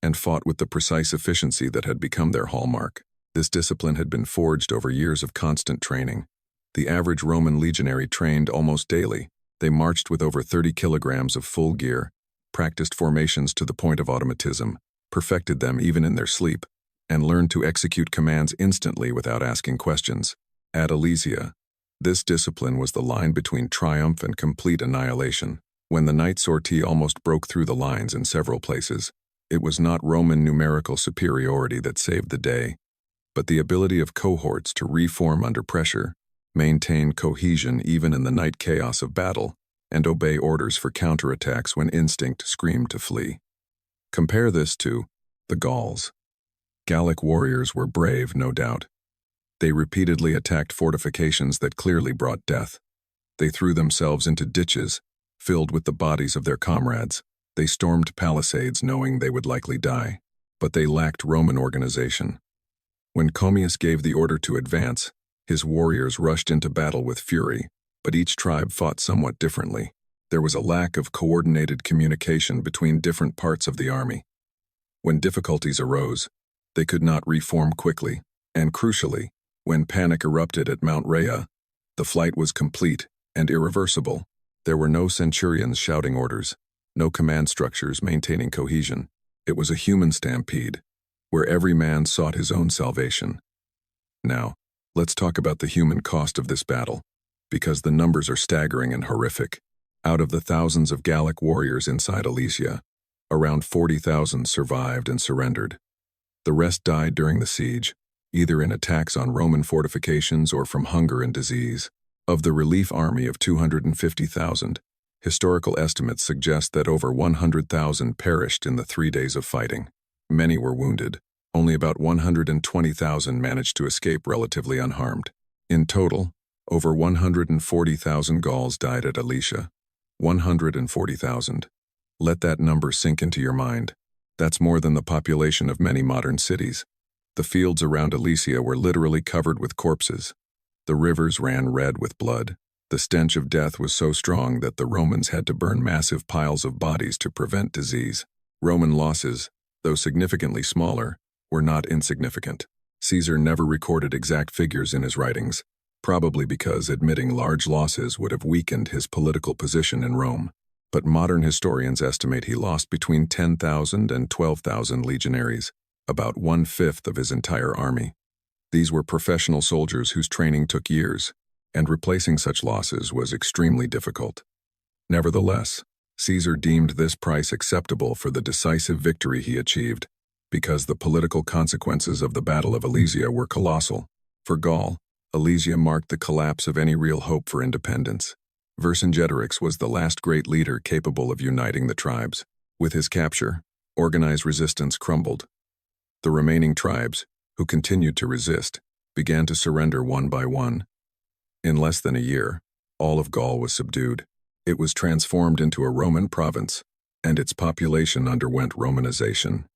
and fought with the precise efficiency that had become their hallmark. This discipline had been forged over years of constant training. The average Roman legionary trained almost daily. They marched with over 30 kilograms of full gear, practiced formations to the point of automatism, perfected them even in their sleep, and learned to execute commands instantly without asking questions. At Alesia, this discipline was the line between triumph and complete annihilation. When the night sortie almost broke through the lines in several places, it was not Roman numerical superiority that saved the day, but the ability of cohorts to reform under pressure, maintain cohesion even in the night chaos of battle, and obey orders for counterattacks when instinct screamed to flee. Compare this to the Gauls. Gallic warriors were brave, no doubt. They repeatedly attacked fortifications that clearly brought death. They threw themselves into ditches, filled with the bodies of their comrades. They stormed palisades knowing they would likely die, but they lacked Roman organization. When Commius gave the order to advance, his warriors rushed into battle with fury, but each tribe fought somewhat differently. There was a lack of coordinated communication between different parts of the army. When difficulties arose, they could not reform quickly, and crucially, when panic erupted at Mount Rhea, The flight was complete and irreversible. There were no centurions shouting orders, no command structures maintaining cohesion. It was a human stampede, where every man sought his own salvation. Now, let's talk about the human cost of this battle, because the numbers are staggering and horrific. Out of the thousands of Gallic warriors inside Alesia, around 40,000 survived and surrendered. The rest died during the siege, either in attacks on Roman fortifications or from hunger and disease. Of the relief army of 250,000, historical estimates suggest that over 100,000 perished in the 3 days of fighting. Many were wounded. Only about 120,000 managed to escape relatively unharmed. In total, over 140,000 Gauls died at Alesia. 140,000. Let that number sink into your mind. That's more than the population of many modern cities. The fields around Alesia were literally covered with corpses. The rivers ran red with blood. The stench of death was so strong that the Romans had to burn massive piles of bodies to prevent disease. Roman losses, though significantly smaller, were not insignificant. Caesar never recorded exact figures in his writings, probably because admitting large losses would have weakened his political position in Rome. But modern historians estimate he lost between 10,000 and 12,000 legionaries, about 1/5 of his entire army. These were professional soldiers whose training took years, and replacing such losses was extremely difficult. Nevertheless, Caesar deemed this price acceptable for the decisive victory he achieved, because the political consequences of the Battle of Alesia were colossal. For Gaul, Alesia marked the collapse of any real hope for independence. Vercingetorix was the last great leader capable of uniting the tribes. With his capture, organized resistance crumbled. The remaining tribes, who continued to resist, began to surrender one by one. In less than a year, all of Gaul was subdued. It was transformed into a Roman province, and its population underwent Romanization.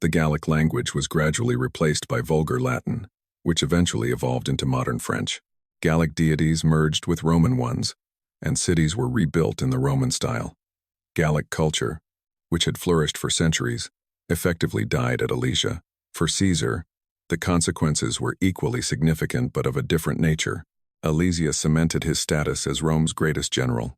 The Gallic language was gradually replaced by Vulgar Latin, which eventually evolved into modern French. Gallic deities merged with Roman ones, and cities were rebuilt in the Roman style. Gallic culture, which had flourished for centuries, effectively died at Alesia. For Caesar, the consequences were equally significant but of a different nature. Alesia cemented his status as Rome's greatest general.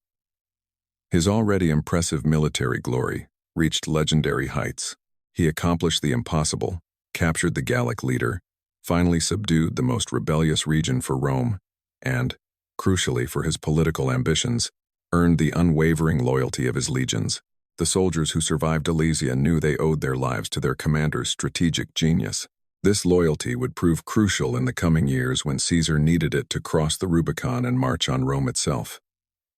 His already impressive military glory reached legendary heights. He accomplished the impossible, captured the Gallic leader, finally subdued the most rebellious region for Rome, and, crucially for his political ambitions, earned the unwavering loyalty of his legions. The soldiers who survived Alesia knew they owed their lives to their commander's strategic genius. This loyalty would prove crucial in the coming years when Caesar needed it to cross the Rubicon and march on Rome itself.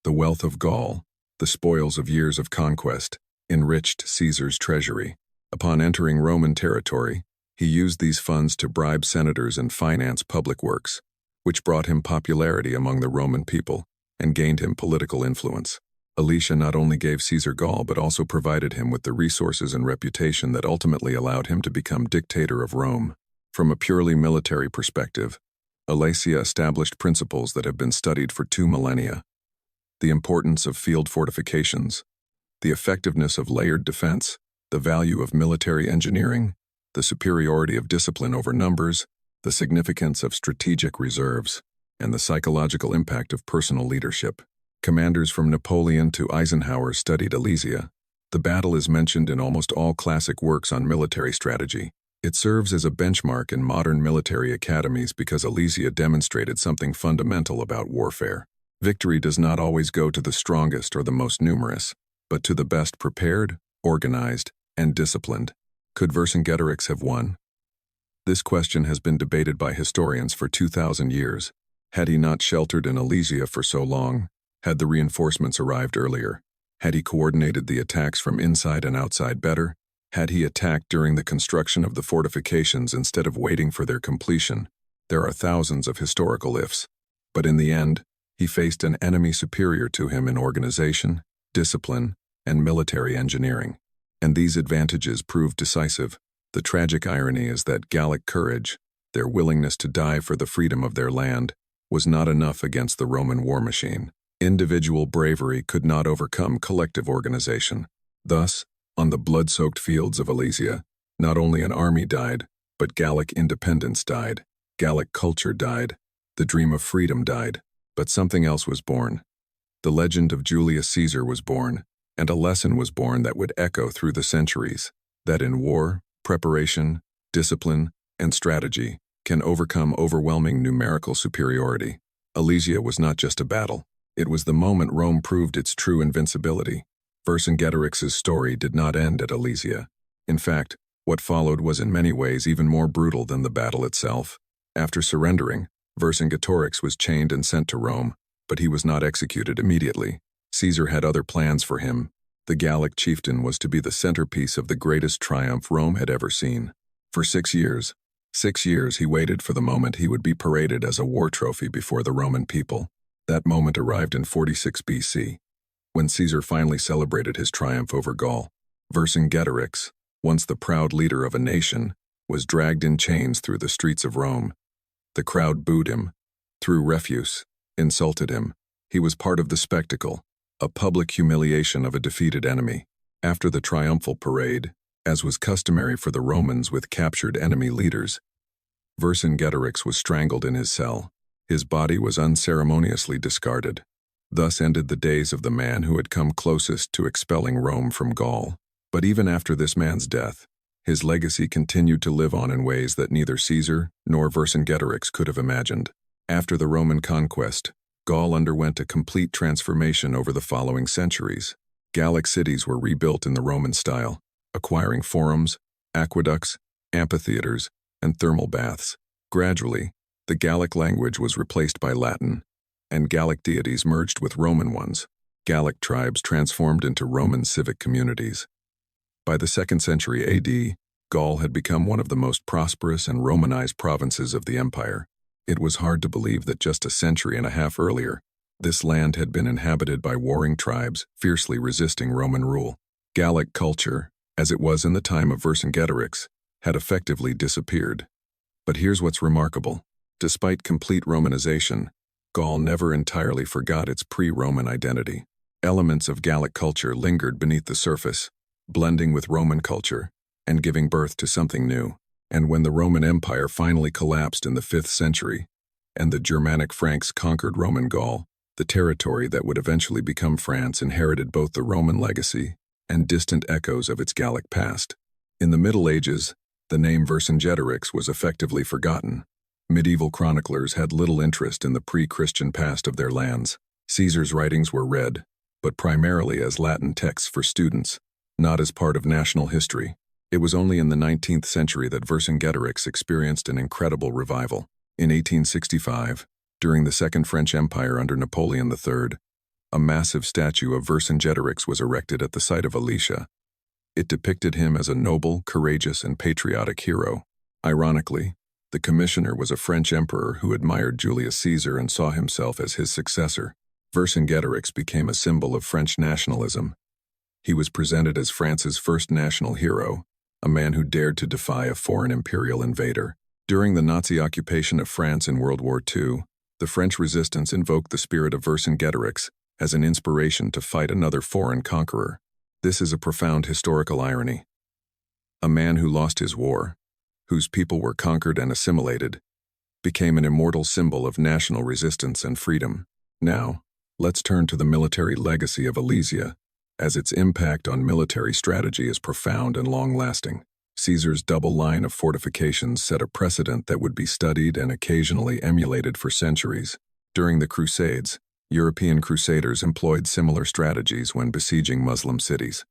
The wealth of Gaul, the spoils of years of conquest, enriched Caesar's treasury. Upon entering Roman territory, he used these funds to bribe senators and finance public works, which brought him popularity among the Roman people and gained him political influence. Alesia not only gave Caesar Gaul but also provided him with the resources and reputation that ultimately allowed him to become dictator of Rome. From a purely military perspective, Alesia established principles that have been studied for 2 millennia. The importance of field fortifications, the effectiveness of layered defense, the value of military engineering, the superiority of discipline over numbers, the significance of strategic reserves, and the psychological impact of personal leadership. Commanders from Napoleon to Eisenhower studied Alesia. The battle is mentioned in almost all classic works on military strategy. It serves as a benchmark in modern military academies because Alesia demonstrated something fundamental about warfare. Victory does not always go to the strongest or the most numerous, but to the best prepared, organized, and disciplined. Could Vercingetorix have won? This question has been debated by historians for 2,000 years. Had he not sheltered in Alesia for so long? Had the reinforcements arrived earlier? Had he coordinated the attacks from inside and outside better? Had he attacked during the construction of the fortifications instead of waiting for their completion? There are thousands of historical ifs. But in the end, he faced an enemy superior to him in organization, discipline, and military engineering. And these advantages proved decisive. The tragic irony is that Gallic courage, their willingness to die for the freedom of their land, was not enough against the Roman war machine. Individual bravery could not overcome collective organization. Thus, on the blood-soaked fields of Alesia, not only an army died, but Gallic independence died. Gallic culture died. The dream of freedom died. But something else was born. The legend of Julius Caesar was born, and a lesson was born that would echo through the centuries, that in war, preparation, discipline, and strategy can overcome overwhelming numerical superiority. Alesia was not just a battle. It was the moment Rome proved its true invincibility. Vercingetorix's story did not end at Alesia. In fact, what followed was in many ways even more brutal than the battle itself. After surrendering, Vercingetorix was chained and sent to Rome, but he was not executed immediately. Caesar had other plans for him. The Gallic chieftain was to be the centerpiece of the greatest triumph Rome had ever seen. For 6 years, he waited for the moment he would be paraded as a war trophy before the Roman people. That moment arrived in 46 BC. When Caesar finally celebrated his triumph over Gaul, Vercingetorix, once the proud leader of a nation, was dragged in chains through the streets of Rome. The crowd booed him, threw refuse, insulted him. He was part of the spectacle, a public humiliation of a defeated enemy. After the triumphal parade, as was customary for the Romans with captured enemy leaders, Vercingetorix was strangled in his cell. His body was unceremoniously discarded. Thus ended the days of the man who had come closest to expelling Rome from Gaul. But even after this man's death, his legacy continued to live on in ways that neither Caesar nor Vercingetorix could have imagined. After the Roman conquest, Gaul underwent a complete transformation over the following centuries. Gallic cities were rebuilt in the Roman style, acquiring forums, aqueducts, amphitheaters, and thermal baths. Gradually, the Gallic language was replaced by Latin, and Gallic deities merged with Roman ones. Gallic tribes transformed into Roman civic communities. By the 2nd century AD, Gaul had become one of the most prosperous and Romanized provinces of the empire. It was hard to believe that just a century and a half earlier, this land had been inhabited by warring tribes fiercely resisting Roman rule. Gallic culture, as it was in the time of Vercingetorix, had effectively disappeared. But here's what's remarkable. Despite complete Romanization, Gaul never entirely forgot its pre-Roman identity. Elements of Gallic culture lingered beneath the surface, blending with Roman culture and giving birth to something new. And when the Roman Empire finally collapsed in the 5th century, and the Germanic Franks conquered Roman Gaul, the territory that would eventually become France inherited both the Roman legacy and distant echoes of its Gallic past. In the Middle Ages, the name Vercingetorix was effectively forgotten. Medieval chroniclers had little interest in the pre-Christian past of their lands. Caesar's writings were read, but primarily as Latin texts for students, not as part of national history. It was only in the 19th century that Vercingetorix experienced an incredible revival. In 1865, during the Second French Empire under Napoleon III, a massive statue of Vercingetorix was erected at the site of Alesia. It depicted him as a noble, courageous, and patriotic hero. Ironically, the commissioner was a French emperor who admired Julius Caesar and saw himself as his successor. Vercingetorix became a symbol of French nationalism. He was presented as France's first national hero, a man who dared to defy a foreign imperial invader. During the Nazi occupation of France in World War II, the French resistance invoked the spirit of Vercingetorix as an inspiration to fight another foreign conqueror. This is a profound historical irony. A man who lost his war, whose people were conquered and assimilated, became an immortal symbol of national resistance and freedom. Now, let's turn to the military legacy of Alesia, as its impact on military strategy is profound and long-lasting. Caesar's double line of fortifications set a precedent that would be studied and occasionally emulated for centuries. During the Crusades, European crusaders employed similar strategies when besieging Muslim cities.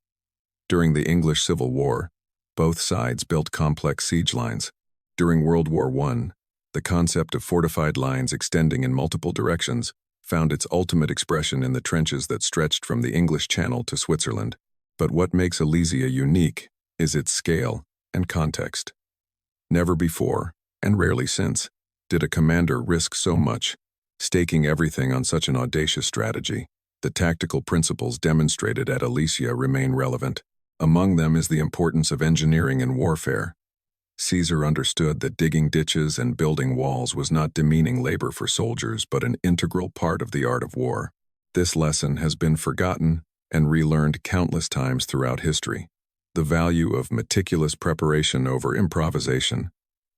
During the English Civil War, both sides built complex siege lines. During World War I, the concept of fortified lines extending in multiple directions found its ultimate expression in the trenches that stretched from the English Channel to Switzerland. But what makes Alesia unique is its scale and context. Never before, and rarely since, did a commander risk so much, staking everything on such an audacious strategy. The tactical principles demonstrated at Alesia remain relevant. Among them is the importance of engineering in warfare. Caesar understood that digging ditches and building walls was not demeaning labor for soldiers, but an integral part of the art of war. This lesson has been forgotten and relearned countless times throughout history. The value of meticulous preparation over improvisation.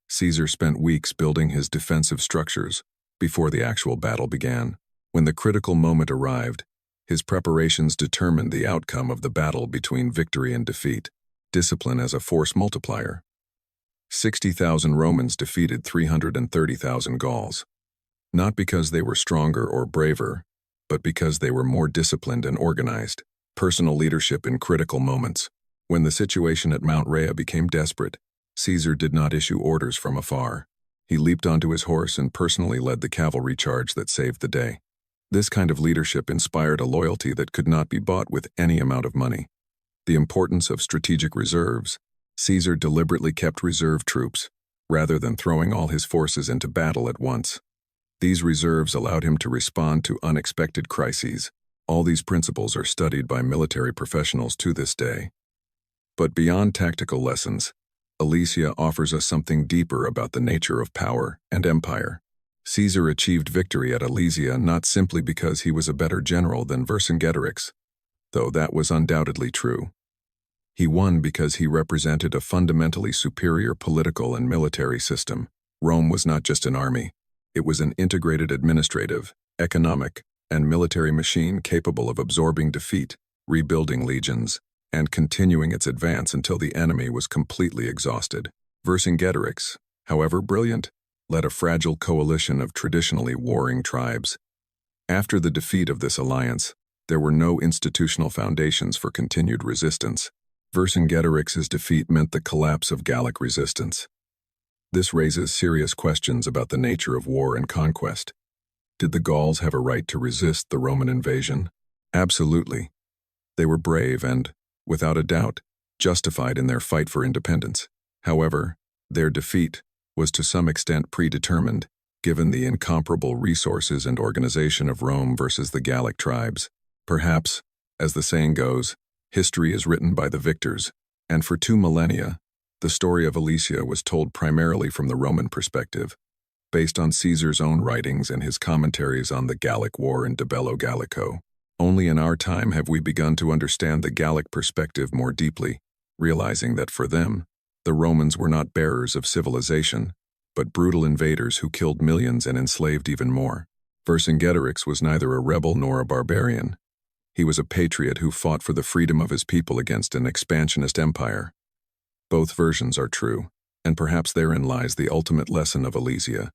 Caesar spent weeks building his defensive structures before the actual battle began. When the critical moment arrived, his preparations determined the outcome of the battle between victory and defeat, discipline as a force multiplier. 60,000 Romans defeated 330,000 Gauls, not because they were stronger or braver, but because they were more disciplined and organized. Personal leadership in critical moments. When the situation at Mount Rhea became desperate, Caesar did not issue orders from afar. He leaped onto his horse and personally led the cavalry charge that saved the day. This kind of leadership inspired a loyalty that could not be bought with any amount of money. The importance of strategic reserves. Caesar deliberately kept reserve troops, rather than throwing all his forces into battle at once. These reserves allowed him to respond to unexpected crises. All these principles are studied by military professionals to this day. But beyond tactical lessons, Alesia offers us something deeper about the nature of power and empire. Caesar achieved victory at Alesia not simply because he was a better general than Vercingetorix, though that was undoubtedly true. He won because he represented a fundamentally superior political and military system. Rome was not just an army. It was an integrated administrative, economic, and military machine capable of absorbing defeat, rebuilding legions, and continuing its advance until the enemy was completely exhausted. Vercingetorix, however brilliant, led a fragile coalition of traditionally warring tribes. After the defeat of this alliance, there were no institutional foundations for continued resistance. Vercingetorix's defeat meant the collapse of Gallic resistance. This raises serious questions about the nature of war and conquest. Did the Gauls have a right to resist the Roman invasion? Absolutely. They were brave and, without a doubt, justified in their fight for independence. However, their defeat was to some extent predetermined, given the incomparable resources and organization of Rome versus the Gallic tribes. Perhaps, as the saying goes, history is written by the victors, and for 2 millennia, the story of Alesia was told primarily from the Roman perspective, based on Caesar's own writings and his commentaries on the Gallic War and De Bello Gallico. Only in our time have we begun to understand the Gallic perspective more deeply, realizing that for them, the Romans were not bearers of civilization, but brutal invaders who killed millions and enslaved even more. Vercingetorix was neither a rebel nor a barbarian. He was a patriot who fought for the freedom of his people against an expansionist empire. Both versions are true, and perhaps therein lies the ultimate lesson of Alesia.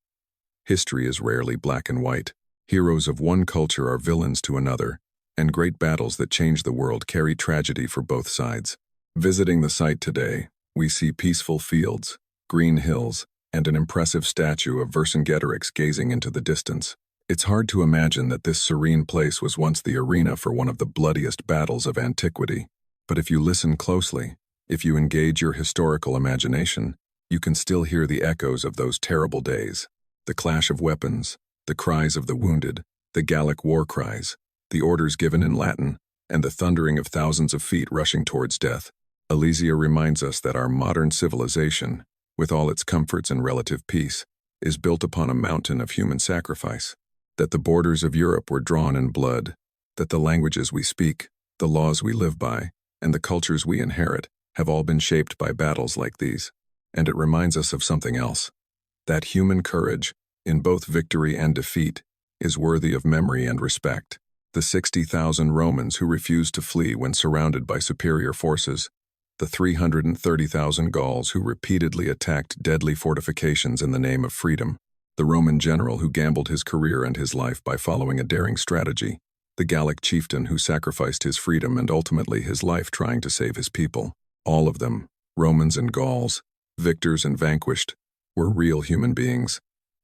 History is rarely black and white. Heroes of one culture are villains to another, and great battles that change the world carry tragedy for both sides. Visiting the site today, we see peaceful fields, green hills, and an impressive statue of Vercingetorix gazing into the distance. It's hard to imagine that this serene place was once the arena for one of the bloodiest battles of antiquity. But if you listen closely, if you engage your historical imagination, you can still hear the echoes of those terrible days. The clash of weapons, the cries of the wounded, the Gallic war cries, the orders given in Latin, and the thundering of thousands of feet rushing towards death. Alesia reminds us that our modern civilization, with all its comforts and relative peace, is built upon a mountain of human sacrifice. That the borders of Europe were drawn in blood, that the languages we speak, the laws we live by, and the cultures we inherit have all been shaped by battles like these. And it reminds us of something else. That human courage, in both victory and defeat, is worthy of memory and respect. The 60,000 Romans who refused to flee when surrounded by superior forces, the 330,000 Gauls who repeatedly attacked deadly fortifications in the name of freedom, the Roman general who gambled his career and his life by following a daring strategy, the Gallic chieftain who sacrificed his freedom and ultimately his life trying to save his people. All of them, Romans and Gauls, victors and vanquished, were real human beings.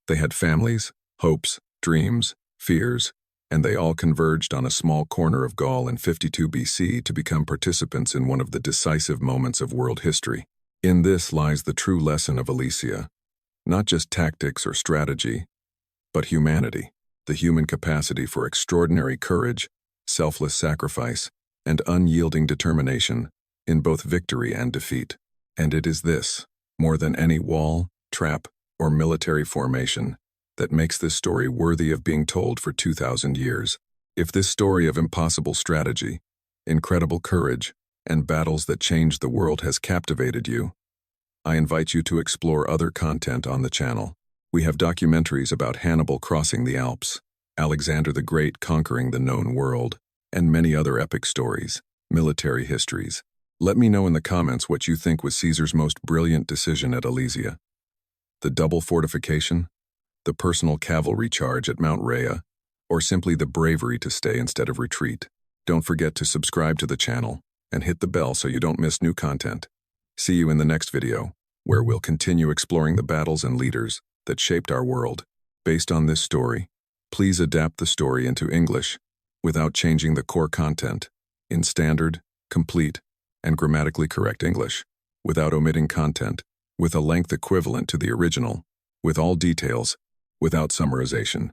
They had families, hopes, dreams, fears, and they all converged on a small corner of Gaul in 52 BC to become participants in one of the decisive moments of world history. In this lies the true lesson of Alesia. Not just tactics or strategy, but humanity, the human capacity for extraordinary courage, selfless sacrifice, and unyielding determination in both victory and defeat. And it is this, more than any wall, trap, or military formation, that makes this story worthy of being told for 2,000 years. If this story of impossible strategy, incredible courage, and battles that changed the world has captivated you, I invite you to explore other content on the channel. We have documentaries about Hannibal crossing the Alps, Alexander the Great conquering the known world, and many other epic stories, military histories. Let me know in the comments what you think was Caesar's most brilliant decision at Alesia. The double fortification, the personal cavalry charge at Mount Rhea, or simply the bravery to stay instead of retreat. Don't forget to subscribe to the channel and hit the bell so you don't miss new content. See you in the next video, where we'll continue exploring the battles and leaders that shaped our world. Based on this story, please adapt the story into English without changing the core content in standard, complete, and grammatically correct English, without omitting content, with a length equivalent to the original, with all details, without summarization.